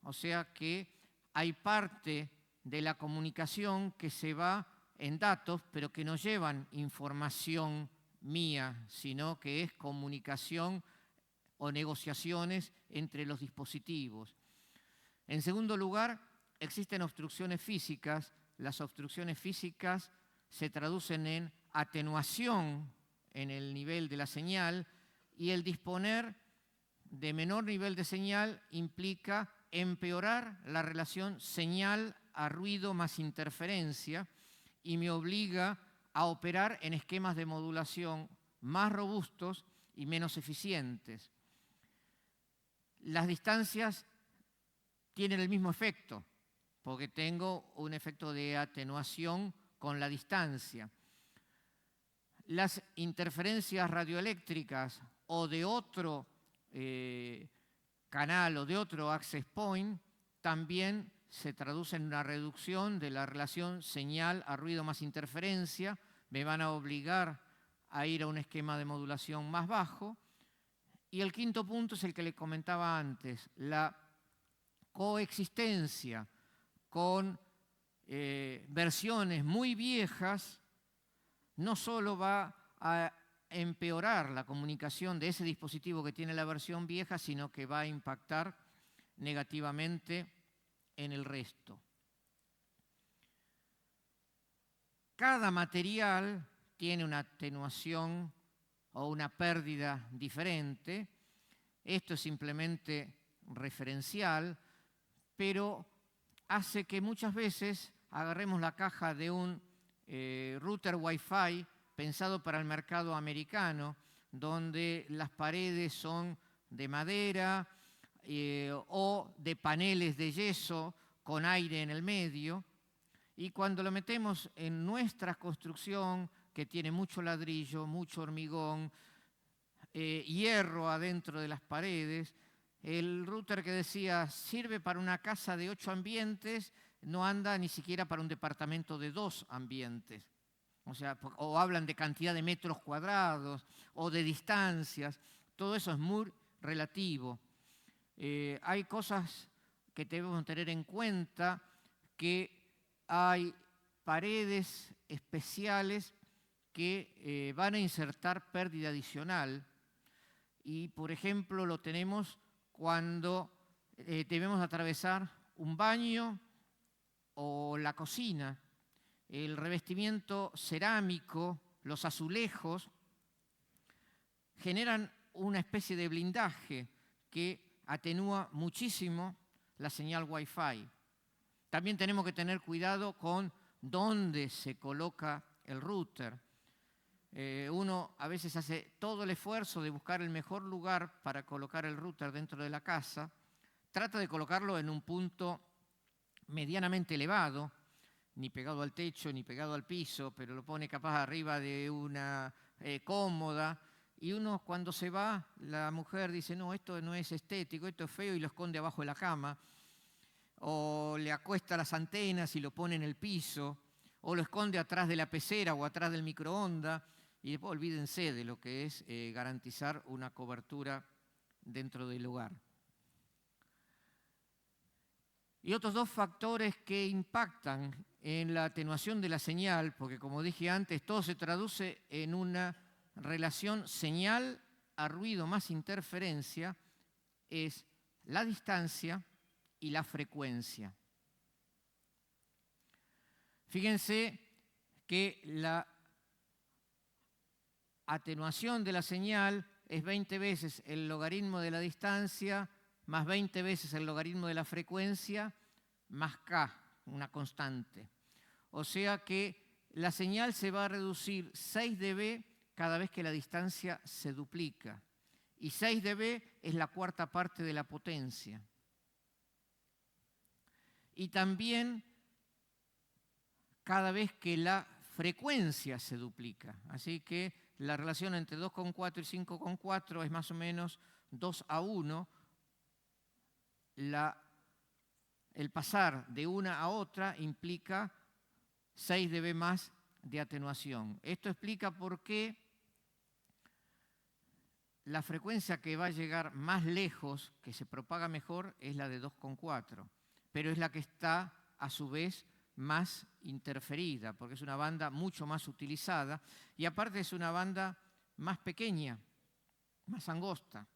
o sea que hay parte de la comunicación que se va en datos, pero que no llevan información mía, sino que es comunicación o negociaciones entre los dispositivos. En segundo lugar, existen obstrucciones físicas. Las obstrucciones físicas se traducen en atenuación en el nivel de la señal, y el disponer de menor nivel de señal implica empeorar la relación señal a ruido más interferencia y me obliga a operar en esquemas de modulación más robustos y menos eficientes. Las distancias tienen el mismo efecto, porque tengo un efecto de atenuación con la distancia. Las interferencias radioeléctricas o de otro canal o de otro access point también se traducen en una reducción de la relación señal a ruido más interferencia, me van a obligar a ir a un esquema de modulación más bajo. Y el quinto punto es el que le comentaba antes, la coexistencia con versiones muy viejas no solo va a empeorar la comunicación de ese dispositivo que tiene la versión vieja, sino que va a impactar negativamente en el resto. Cada material tiene una atenuación o una pérdida diferente. Esto es simplemente referencial, pero hace que muchas veces agarremos la caja de un router Wi-Fi pensado para el mercado americano, donde las paredes son de madera o de paneles de yeso con aire en el medio, y cuando lo metemos en nuestra construcción, que tiene mucho ladrillo, mucho hormigón, hierro adentro de las paredes, el router que decía sirve para una casa de 8 ambientes, no anda ni siquiera para un departamento de 2 ambientes. O sea, o hablan de cantidad de metros cuadrados o de distancias. Todo eso es muy relativo. Hay cosas que debemos tener en cuenta, que hay paredes especiales que van a insertar pérdida adicional. Y, por ejemplo, lo tenemos cuando debemos atravesar un baño o la cocina. El revestimiento cerámico, los azulejos, generan una especie de blindaje que atenúa muchísimo la señal Wi-Fi. También tenemos que tener cuidado con dónde se coloca el router. Uno a veces hace todo el esfuerzo de buscar el mejor lugar para colocar el router dentro de la casa. Trata de colocarlo en un punto medianamente elevado, ni pegado al techo, ni pegado al piso, pero lo pone capaz arriba de una cómoda. Y uno cuando se va, la mujer dice, no, esto no es estético, esto es feo, y lo esconde abajo de la cama. O le acuesta las antenas y lo pone en el piso. O lo esconde atrás de la pecera o atrás del microondas. Y después olvídense de lo que es garantizar una cobertura dentro del hogar. Y otros dos factores que impactan en la atenuación de la señal, porque como dije antes, todo se traduce en una relación señal a ruido más interferencia, es la distancia y la frecuencia. Fíjense que la atenuación de la señal es 20 veces el logaritmo de la distancia más 20 veces el logaritmo de la frecuencia más k, una constante. O sea que la señal se va a reducir 6 dB cada vez que la distancia se duplica. Y 6 dB es la cuarta parte de la potencia. Y también cada vez que la frecuencia se duplica. Así que la relación entre 2,4 y 5,4 es más o menos 2:1. El pasar de una a otra implica 6 dB más de atenuación. Esto explica por qué la frecuencia que va a llegar más lejos, que se propaga mejor, es la de 2,4, pero es la que está a su vez más interferida, porque es una banda mucho más utilizada y aparte es una banda más pequeña, más angosta.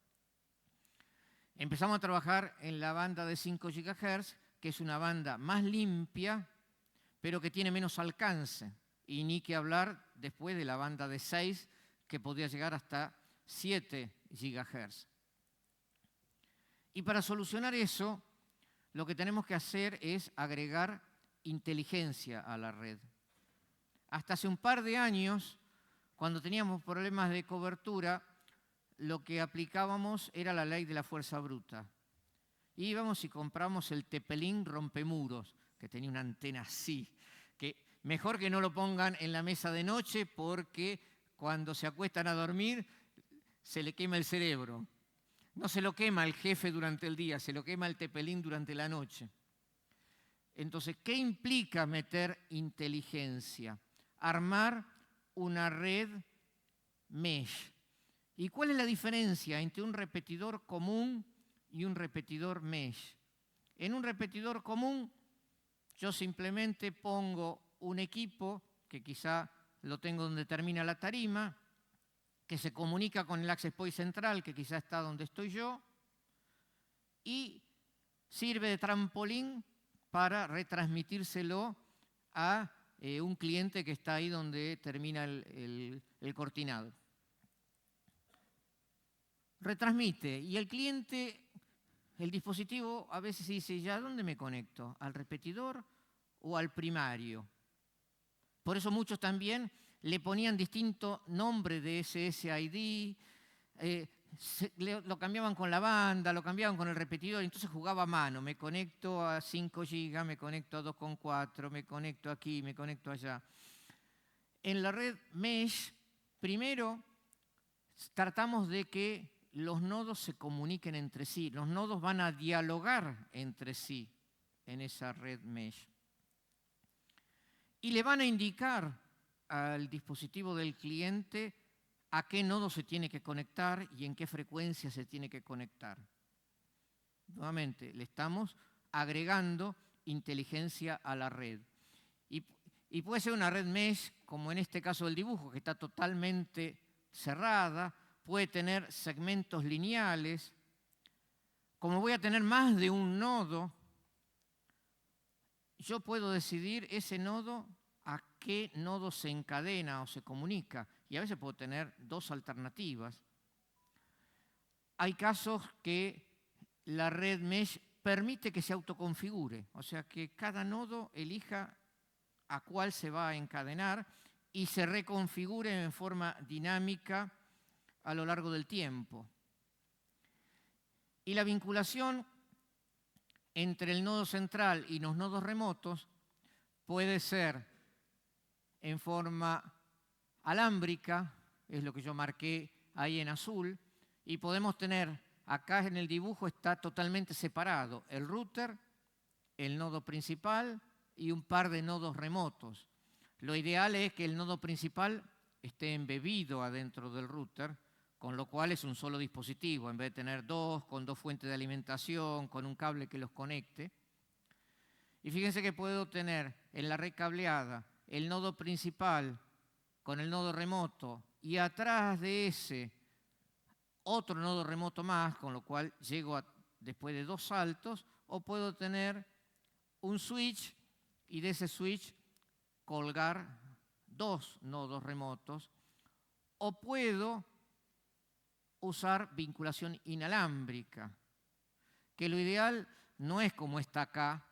Empezamos a trabajar en la banda de 5 GHz, que es una banda más limpia, pero que tiene menos alcance. Y ni que hablar después de la banda de 6, que podría llegar hasta 7 GHz. Y para solucionar eso, lo que tenemos que hacer es agregar inteligencia a la red. Hasta hace un par de años, cuando teníamos problemas de cobertura, lo que aplicábamos era la ley de la fuerza bruta. Íbamos y compramos el Tepelín rompemuros, que tenía una antena así, que mejor que no lo pongan en la mesa de noche porque cuando se acuestan a dormir se le quema el cerebro. No se lo quema el jefe durante el día, se lo quema el Tepelín durante la noche. Entonces, ¿qué implica meter inteligencia? Armar una red mesh. ¿Y cuál es la diferencia entre un repetidor común y un repetidor mesh? En un repetidor común, yo simplemente pongo un equipo, que quizá lo tengo donde termina la tarima, que se comunica con el access point central, que quizá está donde estoy yo, y sirve de trampolín para retransmitírselo a un cliente que está ahí donde termina el cortinado. Retransmite y el cliente, el dispositivo a veces dice, ¿ya dónde me conecto? ¿Al repetidor o al primario? Por eso muchos también le ponían distinto nombre de SSID, lo cambiaban con la banda, lo cambiaban con el repetidor, entonces jugaba a mano, me conecto a 5 GB, me conecto a 2,4, me conecto aquí, me conecto allá. En la red Mesh, primero tratamos de que los nodos se comuniquen entre sí, los nodos van a dialogar entre sí en esa red Mesh. Y le van a indicar al dispositivo del cliente a qué nodo se tiene que conectar y en qué frecuencia se tiene que conectar. Nuevamente, le estamos agregando inteligencia a la red. Y puede ser una red mesh, como en este caso del dibujo, que está totalmente cerrada, puede tener segmentos lineales, Como voy a tener más de un nodo, yo puedo decidir ese nodo a qué nodo se encadena o se comunica. Y a veces puedo tener dos alternativas. Hay casos que la red mesh permite que se autoconfigure, o sea que cada nodo elija a cuál se va a encadenar y se reconfigure en forma dinámica a lo largo del tiempo. Y la vinculación entre el nodo central y los nodos remotos puede ser en forma alámbrica, es lo que yo marqué ahí en azul, y podemos tener, acá en el dibujo está totalmente separado, el router, el nodo principal y un par de nodos remotos. Lo ideal es que el nodo principal esté embebido adentro del router, con lo cual es un solo dispositivo, en vez de tener dos, con dos fuentes de alimentación, con un cable que los conecte. Y fíjense que puedo tener en la red cableada el nodo principal con el nodo remoto y atrás de ese otro nodo remoto más, con lo cual llego después de dos saltos, o puedo tener un switch y de ese switch colgar dos nodos remotos, o puedo usar vinculación inalámbrica, que lo ideal no es como está acá,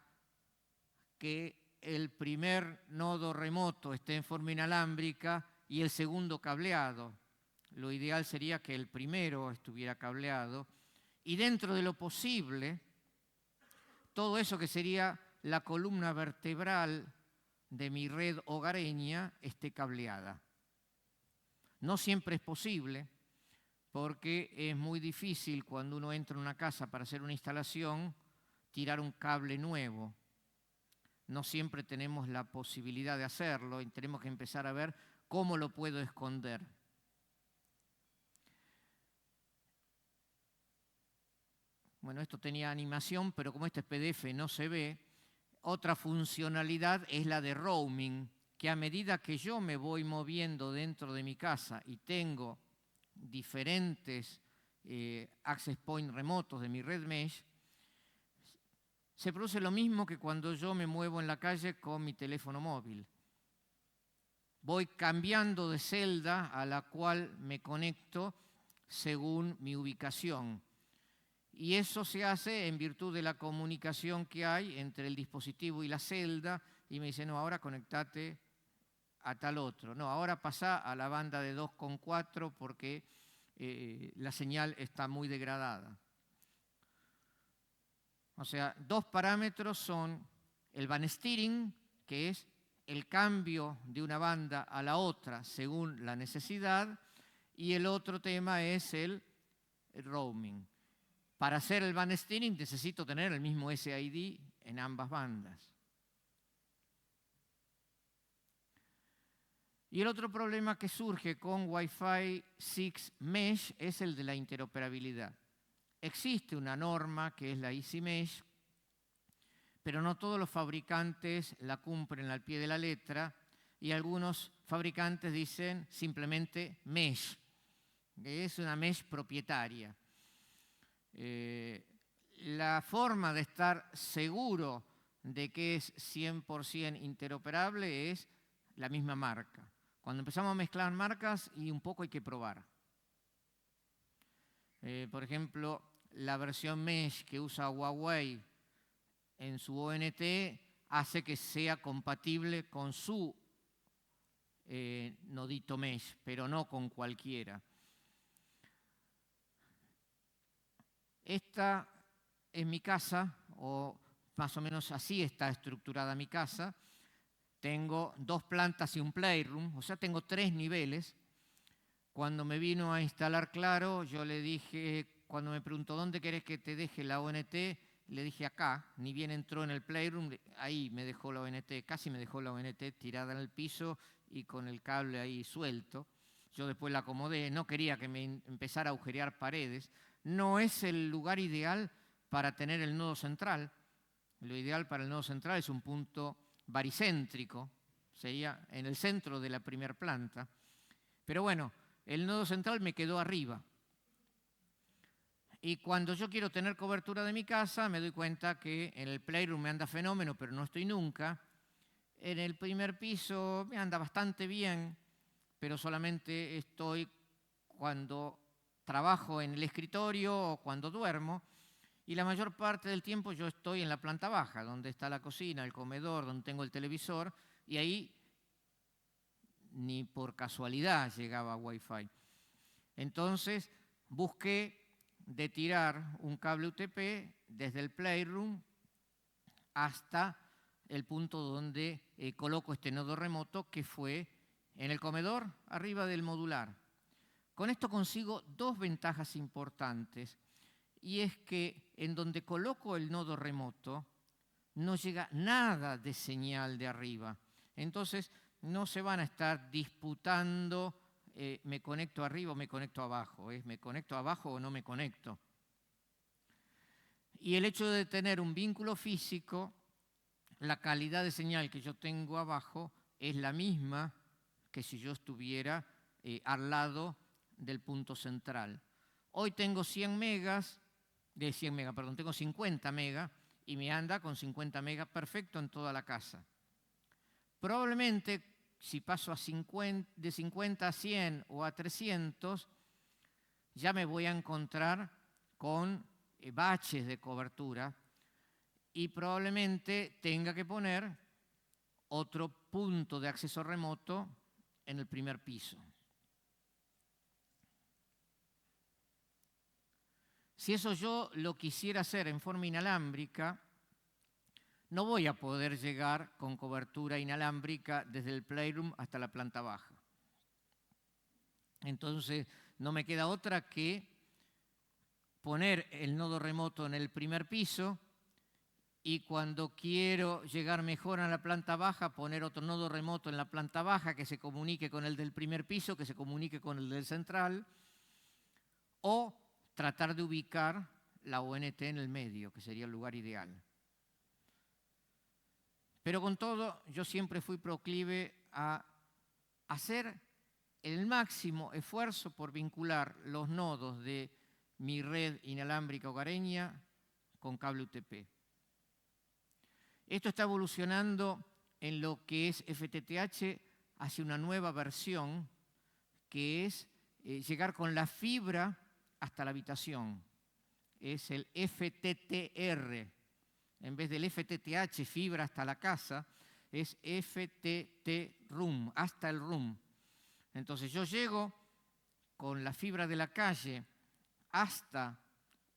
que el primer nodo remoto esté en forma inalámbrica y el segundo cableado. Lo ideal sería que el primero estuviera cableado y dentro de lo posible, todo eso que sería la columna vertebral de mi red hogareña esté cableada. No siempre es posible porque es muy difícil cuando uno entra en una casa para hacer una instalación tirar un cable nuevo. No siempre tenemos la posibilidad de hacerlo y tenemos que empezar a ver cómo lo puedo esconder. Bueno, esto tenía animación, pero como este es PDF no se ve. Otra funcionalidad es la de roaming, que a medida que yo me voy moviendo dentro de mi casa y tengo diferentes access point remotos de mi red mesh, se produce lo mismo que cuando yo me muevo en la calle con mi teléfono móvil. Voy cambiando de celda a la cual me conecto según mi ubicación. Y eso se hace en virtud de la comunicación que hay entre el dispositivo y la celda. Y me dice, no, ahora conectate a tal otro. No, ahora pasá a la banda de 2,4 porque la señal está muy degradada. O sea, dos parámetros son el band steering, que es el cambio de una banda a la otra según la necesidad, y el otro tema es el roaming. Para hacer el band steering necesito tener el mismo SID en ambas bandas. Y el otro problema que surge con Wi-Fi 6 Mesh es el de la interoperabilidad. Existe una norma que es la Easy Mesh, pero no todos los fabricantes la cumplen al pie de la letra y algunos fabricantes dicen simplemente Mesh, que es una Mesh propietaria. La forma de estar seguro de que es 100% interoperable es la misma marca. Cuando empezamos a mezclar marcas y un poco hay que probar. Por ejemplo, la versión Mesh que usa Huawei en su ONT hace que sea compatible con su nodito Mesh, pero no con cualquiera. Esta es mi casa, o más o menos así está estructurada mi casa. Tengo 2 plantas y un playroom, o sea, tengo 3 niveles. Cuando me vino a instalar Claro, yo le dije, cuando me preguntó ¿dónde querés que te deje la ONT? Le dije acá, ni bien entró en el playroom, ahí me dejó la ONT, casi me dejó la ONT tirada en el piso y con el cable ahí suelto. Yo después la acomodé, no quería que me empezara a agujerear paredes. No es el lugar ideal para tener el nodo central. Lo ideal para el nodo central es un punto baricéntrico, sería en el centro de la primera planta. Pero bueno, el nodo central me quedó arriba. Y cuando yo quiero tener cobertura de mi casa, me doy cuenta que en el Playroom me anda fenómeno, pero no estoy nunca. En el primer piso me anda bastante bien, pero solamente estoy cuando trabajo en el escritorio o cuando duermo. Y la mayor parte del tiempo yo estoy en la planta baja, donde está la cocina, el comedor, donde tengo el televisor, y ahí ni por casualidad llegaba Wi-Fi. Entonces busqué de tirar un cable UTP desde el Playroom hasta el punto donde coloco este nodo remoto, que fue en el comedor, arriba del modular. Con esto consigo dos ventajas importantes, y es que en donde coloco el nodo remoto no llega nada de señal de arriba. Entonces no se van a estar disputando me conecto arriba o me conecto abajo, me conecto abajo o no me conecto. Y el hecho de tener un vínculo físico, la calidad de señal que yo tengo abajo es la misma que si yo estuviera al lado del punto central. Hoy tengo 100 megas, tengo 50 megas y me anda con 50 megas perfecto en toda la casa. Probablemente si paso de 50 a 100 o a 300, ya me voy a encontrar con baches de cobertura y probablemente tenga que poner otro punto de acceso remoto en el primer piso. Si eso yo lo quisiera hacer en forma inalámbrica, no voy a poder llegar con cobertura inalámbrica desde el Playroom hasta la planta baja. Entonces no me queda otra que poner el nodo remoto en el primer piso y cuando quiero llegar mejor a la planta baja, poner otro nodo remoto en la planta baja que se comunique con el del primer piso, que se comunique con el del central, o tratar de ubicar la ONT en el medio, que sería el lugar ideal. Pero con todo, yo siempre fui proclive a hacer el máximo esfuerzo por vincular los nodos de mi red inalámbrica hogareña con cable UTP. Esto está evolucionando en lo que es FTTH hacia una nueva versión, que es llegar con la fibra hasta la habitación. Es el FTTR. En vez del FTTH, fibra hasta la casa, es FTT room, hasta el room. Entonces yo llego con la fibra de la calle hasta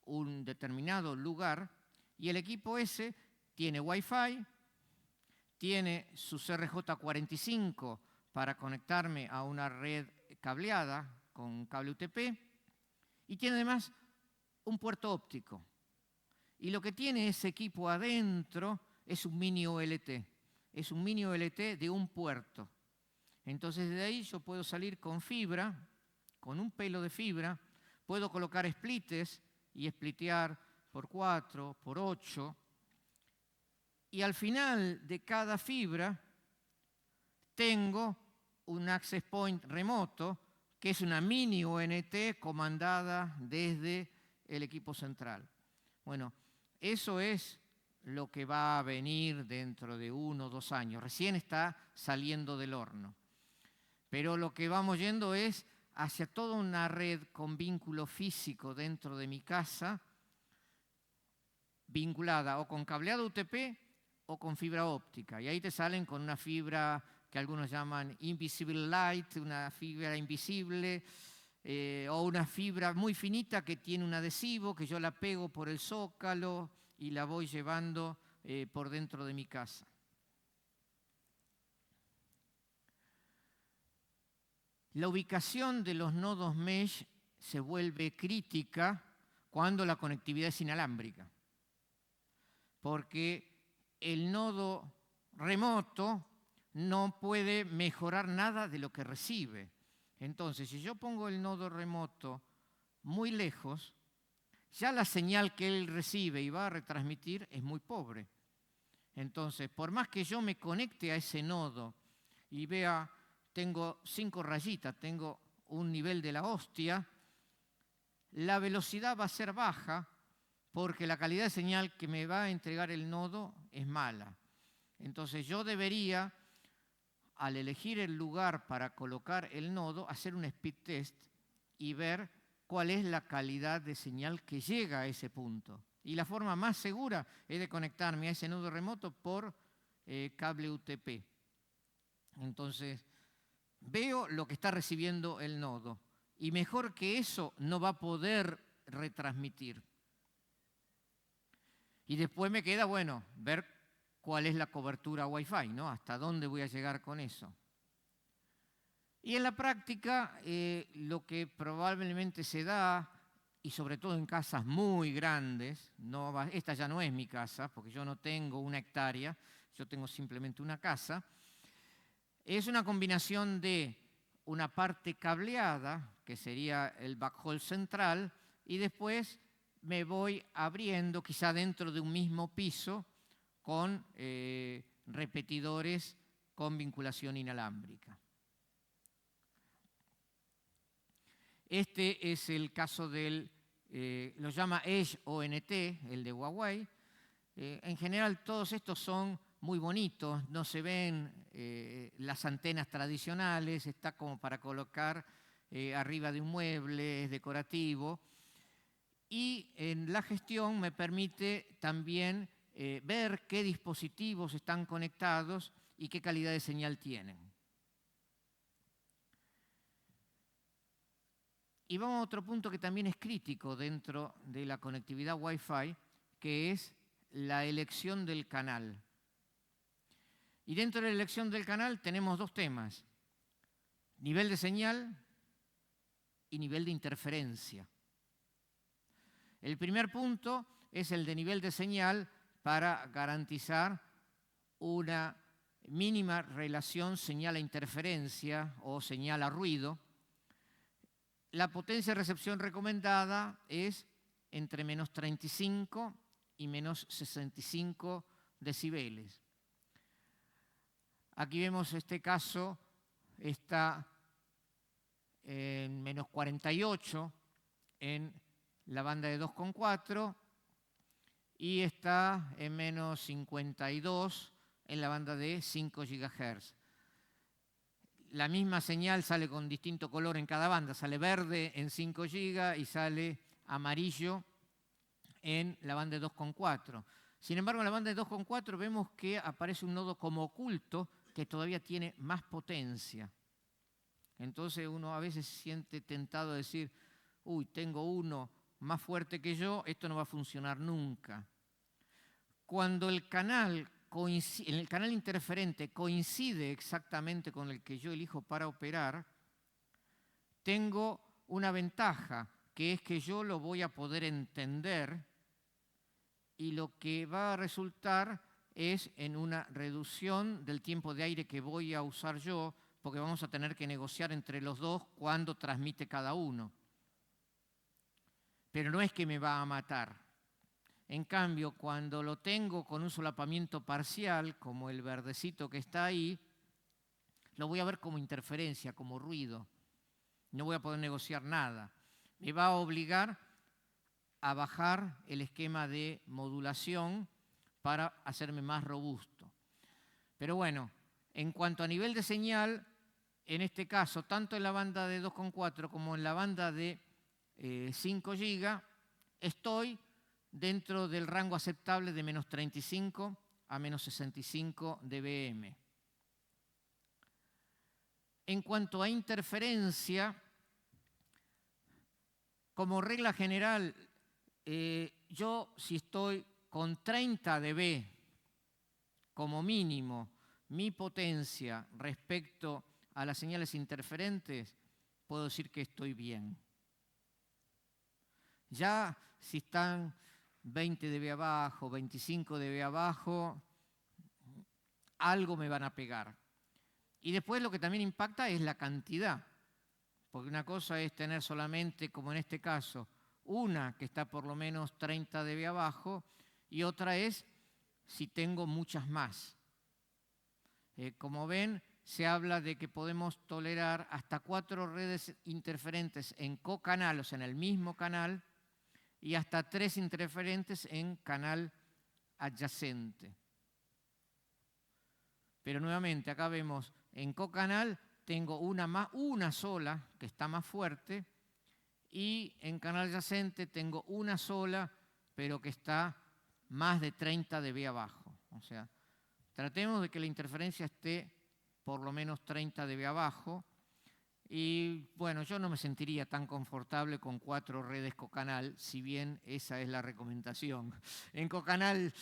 un determinado lugar y el equipo ese tiene Wi-Fi, tiene su CRJ45 para conectarme a una red cableada con cable UTP y tiene además un puerto óptico. Y lo que tiene ese equipo adentro es un mini OLT. Es un mini OLT de un puerto. Entonces de ahí yo puedo salir con fibra, con un pelo de fibra, puedo colocar splitters y splitear por 4, por 8. Y al final de cada fibra tengo un access point remoto, que es una mini ONT comandada desde el equipo central. Bueno, eso es lo que va a venir dentro de 1 o 2 años. Recién está saliendo del horno. Pero lo que vamos yendo es hacia toda una red con vínculo físico dentro de mi casa, vinculada o con cableado UTP o con fibra óptica. Y ahí te salen con una fibra que algunos llaman invisible light, una fibra invisible, o una fibra muy finita que tiene un adhesivo que yo la pego por el zócalo y la voy llevando por dentro de mi casa. La ubicación de los nodos mesh se vuelve crítica cuando la conectividad es inalámbrica, porque el nodo remoto no puede mejorar nada de lo que recibe. Entonces, si yo pongo el nodo remoto muy lejos, ya la señal que él recibe y va a retransmitir es muy pobre. Entonces, por más que yo me conecte a ese nodo y vea, tengo 5 rayitas, tengo un nivel de la hostia, la velocidad va a ser baja porque la calidad de señal que me va a entregar el nodo es mala. Entonces yo debería, al elegir el lugar para colocar el nodo, hacer un speed test y ver cuál es la calidad de señal que llega a ese punto. Y la forma más segura es de conectarme a ese nodo remoto por cable UTP. Entonces, veo lo que está recibiendo el nodo. Y mejor que eso no va a poder retransmitir. Y después me queda, bueno, ver cuál es la cobertura Wi-Fi, ¿no? Hasta dónde voy a llegar con eso. Y en la práctica, lo que probablemente se da, y sobre todo en casas muy grandes, esta ya no es mi casa, porque yo no tengo 1 hectárea, yo tengo simplemente una casa, es una combinación de una parte cableada, que sería el backhaul central, y después me voy abriendo, quizá dentro de un mismo piso, con repetidores con vinculación inalámbrica. Este es el caso del, lo llama Edge ONT, el de Huawei. En general todos estos son muy bonitos, no se ven las antenas tradicionales, está como para colocar arriba de un mueble, es decorativo. Y en la gestión me permite también ver qué dispositivos están conectados y qué calidad de señal tienen. Y vamos a otro punto que también es crítico dentro de la conectividad Wi-Fi, que es la elección del canal. Y dentro de la elección del canal tenemos 2 temas: nivel de señal y nivel de interferencia. El primer punto es el de nivel de señal para garantizar una mínima relación señal a interferencia o señal a ruido. La potencia de recepción recomendada es entre menos 35 y menos 65 decibeles. Aquí vemos este caso, está en menos 48 en la banda de 2,4 y está en menos 52 en la banda de 5 GHz. La misma señal sale con distinto color en cada banda, sale verde en 5 GB y sale amarillo en la banda de 2,4. Sin embargo, en la banda de 2,4 vemos que aparece un nodo como oculto que todavía tiene más potencia. Entonces uno a veces se siente tentado de decir, uy, tengo uno más fuerte que yo, esto no va a funcionar nunca. Cuando el canal interferente coincide exactamente con el que yo elijo para operar, tengo una ventaja, que es que yo lo voy a poder entender y lo que va a resultar es en una reducción del tiempo de aire que voy a usar yo, porque vamos a tener que negociar entre los dos cuándo transmite cada uno. Pero no es que me va a matar. En cambio, cuando lo tengo con un solapamiento parcial, como el verdecito que está ahí, lo voy a ver como interferencia, como ruido. No voy a poder negociar nada. Me va a obligar a bajar el esquema de modulación para hacerme más robusto. Pero bueno, en cuanto a nivel de señal, en este caso, tanto en la banda de 2,4 como en la banda de 5 GB, estoy dentro del rango aceptable de menos 35 a menos 65 dBm. En cuanto a interferencia, como regla general, yo si estoy con 30 dB como mínimo, mi potencia respecto a las señales interferentes, puedo decir que estoy bien. Ya si están 20 dB abajo, 25 dB abajo, algo me van a pegar. Y después lo que también impacta es la cantidad, porque una cosa es tener solamente, como en este caso, una que está por lo menos 30 dB abajo y otra es si tengo muchas más. Como ven, se habla de que podemos tolerar hasta 4 redes interferentes en cocanal, o sea, en el mismo canal, y hasta 3 interferentes en canal adyacente. Pero nuevamente, acá vemos, en cocanal tengo una sola, que está más fuerte, y en canal adyacente tengo una sola, pero que está más de 30 dB abajo. O sea, tratemos de que la interferencia esté por lo menos 30 dB abajo. Y bueno, yo no me sentiría tan confortable con 4 redes cocanal, si bien esa es la recomendación. En cocanal,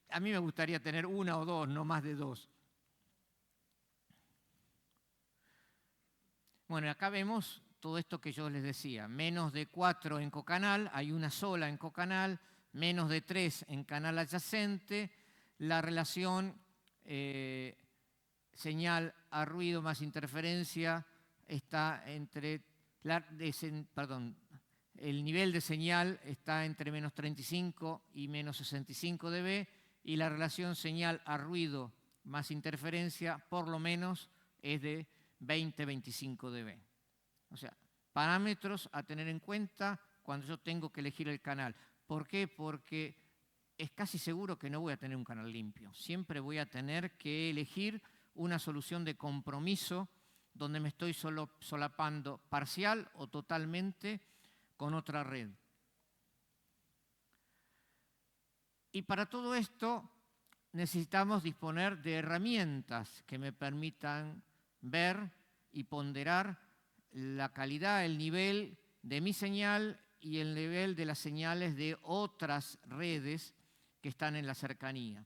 a mí me gustaría tener 1 o 2, no más de 2. Bueno, acá vemos todo esto que yo les decía. Menos de 4 en cocanal, hay una sola en cocanal, menos de 3 en canal adyacente. La relación señal a ruido más interferencia está entre, el nivel de señal está entre menos 35 y menos 65 dB y la relación señal a ruido más interferencia por lo menos es de 20-25 dB. O sea, parámetros a tener en cuenta cuando yo tengo que elegir el canal. ¿Por qué? Porque es casi seguro que no voy a tener un canal limpio. Siempre voy a tener que elegir una solución de compromiso donde me estoy solapando parcial o totalmente con otra red. Y para todo esto necesitamos disponer de herramientas que me permitan ver y ponderar la calidad, el nivel de mi señal y el nivel de las señales de otras redes que están en la cercanía.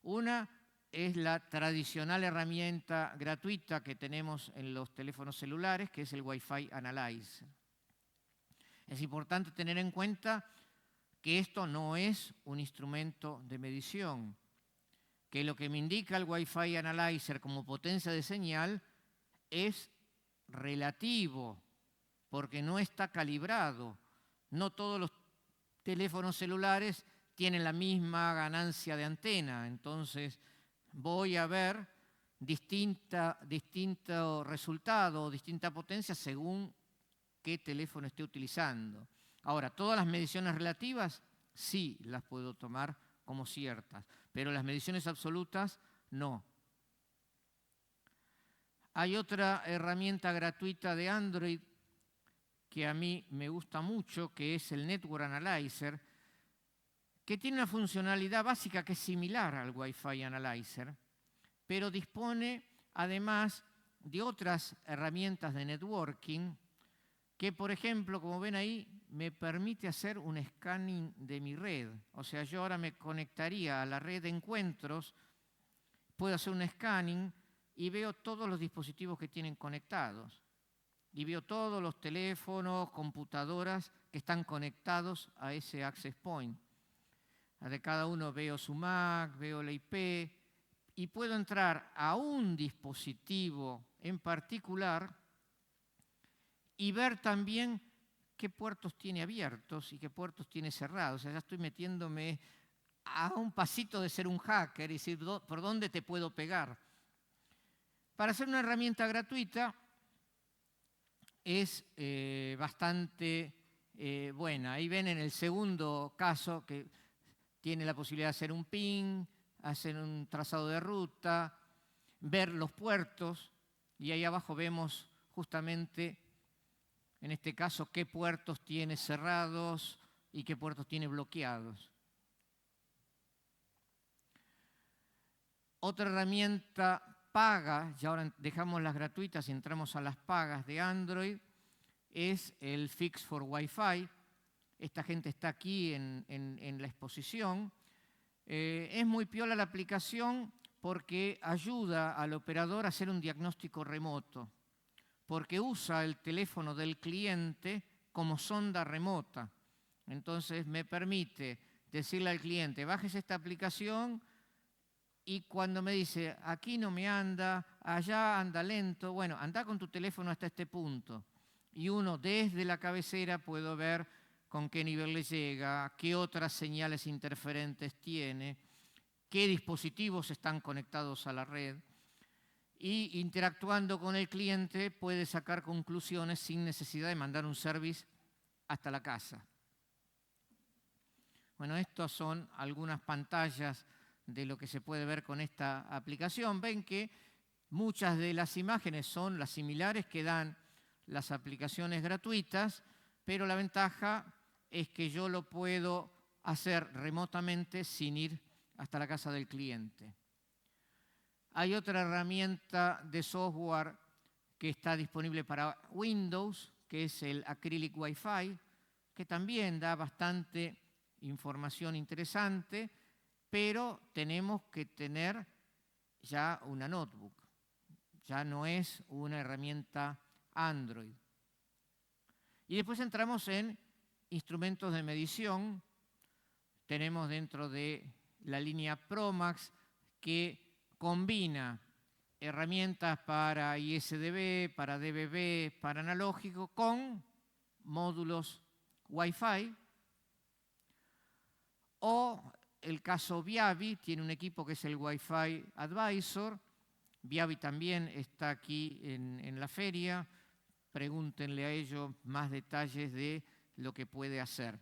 Una es la tradicional herramienta gratuita que tenemos en los teléfonos celulares, que es el Wi-Fi Analyzer. Es importante tener en cuenta que esto no es un instrumento de medición, que lo que me indica el Wi-Fi Analyzer como potencia de señal es relativo, porque no está calibrado. No todos los teléfonos celulares tienen la misma ganancia de antena, entonces voy a ver distinto resultado, distinta potencia según qué teléfono esté utilizando. Ahora, todas las mediciones relativas sí las puedo tomar como ciertas, pero las mediciones absolutas no. Hay otra herramienta gratuita de Android que a mí me gusta mucho, que es el Network Analyzer, que tiene una funcionalidad básica que es similar al Wi-Fi Analyzer, pero dispone además de otras herramientas de networking que, por ejemplo, como ven ahí, me permite hacer un scanning de mi red. O sea, yo ahora me conectaría a la red de encuentros, puedo hacer un scanning y veo todos los dispositivos que tienen conectados. Y veo todos los teléfonos, computadoras que están conectados a ese access point. De cada uno veo su MAC, veo la IP y puedo entrar a un dispositivo en particular y ver también qué puertos tiene abiertos y qué puertos tiene cerrados. O sea, ya estoy metiéndome a un pasito de ser un hacker y decir, ¿por dónde te puedo pegar? Para hacer una herramienta gratuita es bastante buena. Ahí ven en el segundo caso que tiene la posibilidad de hacer un ping, hacer un trazado de ruta, ver los puertos y ahí abajo vemos justamente, en este caso, qué puertos tiene cerrados y qué puertos tiene bloqueados. Otra herramienta paga, y ahora dejamos las gratuitas y entramos a las pagas de Android, es el Fix for Wi-Fi. Esta gente está aquí en la exposición. Es muy piola la aplicación porque ayuda al operador a hacer un diagnóstico remoto, porque usa el teléfono del cliente como sonda remota. Entonces me permite decirle al cliente, bajes esta aplicación y cuando me dice, aquí no me anda, allá anda lento, bueno, anda con tu teléfono hasta este punto. Y uno desde la cabecera puedo ver con qué nivel le llega, qué otras señales interferentes tiene, qué dispositivos están conectados a la red. y interactuando con el cliente puede sacar conclusiones sin necesidad de mandar un service hasta la casa. Bueno, estas son algunas pantallas de lo que se puede ver con esta aplicación. Ven que muchas de las imágenes son las similares que dan las aplicaciones gratuitas, pero la ventaja es que yo lo puedo hacer remotamente sin ir hasta la casa del cliente. Hay otra herramienta de software que está disponible para Windows, que es el Acrylic Wi-Fi, que también da bastante información interesante, pero tenemos que tener ya una notebook. Ya no es una herramienta Android. Y después entramos en instrumentos de medición. Tenemos dentro de la línea ProMax que combina herramientas para ISDB, para DBB, para analógico, con módulos Wi-Fi. O el caso Viavi, tiene un equipo que es el Wi-Fi Advisor. Viavi también está aquí en la feria. Pregúntenle a ellos más detalles de lo que puede hacer.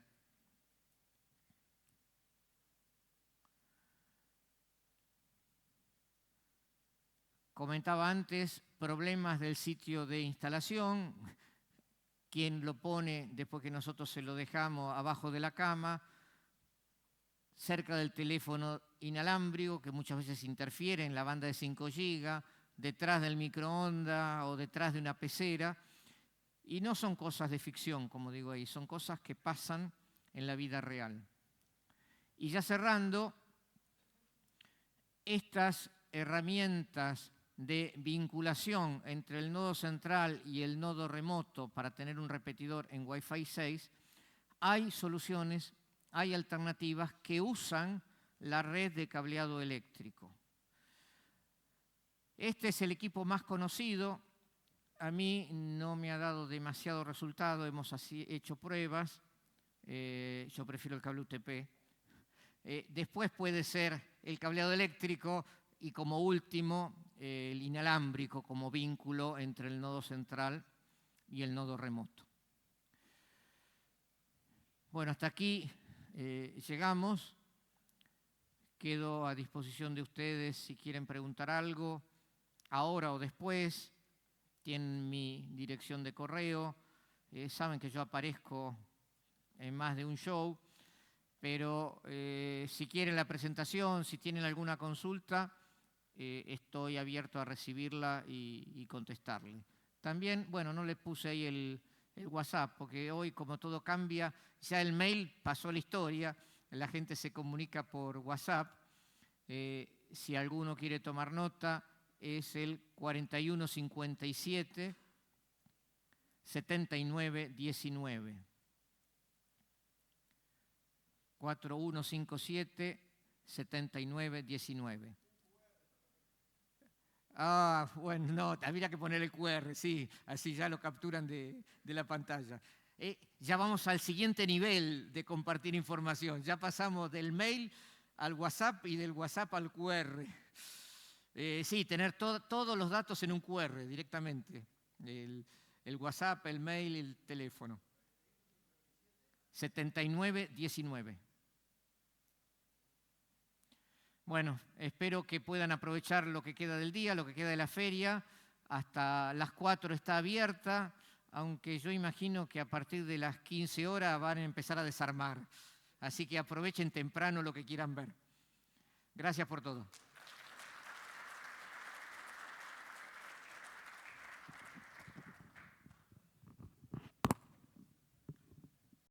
Comentaba antes, problemas del sitio de instalación. Quien lo pone después que nosotros se lo dejamos abajo de la cama, cerca del teléfono inalámbrico, que muchas veces interfiere en la banda de 5 GB, detrás del microondas o detrás de una pecera. Y no son cosas de ficción, como digo ahí, son cosas que pasan en la vida real. Y ya cerrando, estas herramientas de vinculación entre el nodo central y el nodo remoto para tener un repetidor en Wi-Fi 6, hay soluciones, hay alternativas que usan la red de cableado eléctrico. Este es el equipo más conocido. A mí no me ha dado demasiado resultado, hemos hecho pruebas. Yo prefiero el cable UTP. Después puede ser el cableado eléctrico y como último el inalámbrico como vínculo entre el nodo central y el nodo remoto. Bueno, hasta aquí llegamos. Quedo a disposición de ustedes si quieren preguntar algo, ahora o después. Tienen mi dirección de correo. Saben que yo aparezco en más de un show, pero si quieren la presentación, si tienen alguna consulta, estoy abierto a recibirla y contestarle. También, bueno, no les puse ahí el WhatsApp, porque hoy, como todo cambia, ya el mail pasó la historia, la gente se comunica por WhatsApp. Si alguno quiere tomar nota, es el 4157 7919. 4157 7919. Ah, bueno, no, habría que poner el QR, sí, así ya lo capturan de la pantalla. Ya vamos al siguiente nivel de compartir información. Ya pasamos del mail al WhatsApp y del WhatsApp al QR. Sí, tener todos los datos en un QR directamente. El WhatsApp, el mail y el teléfono. 7919. Bueno, espero que puedan aprovechar lo que queda del día, lo que queda de la feria. Hasta las 4 está abierta, aunque yo imagino que a partir de las 15 horas van a empezar a desarmar. Así que aprovechen temprano lo que quieran ver. Gracias por todo.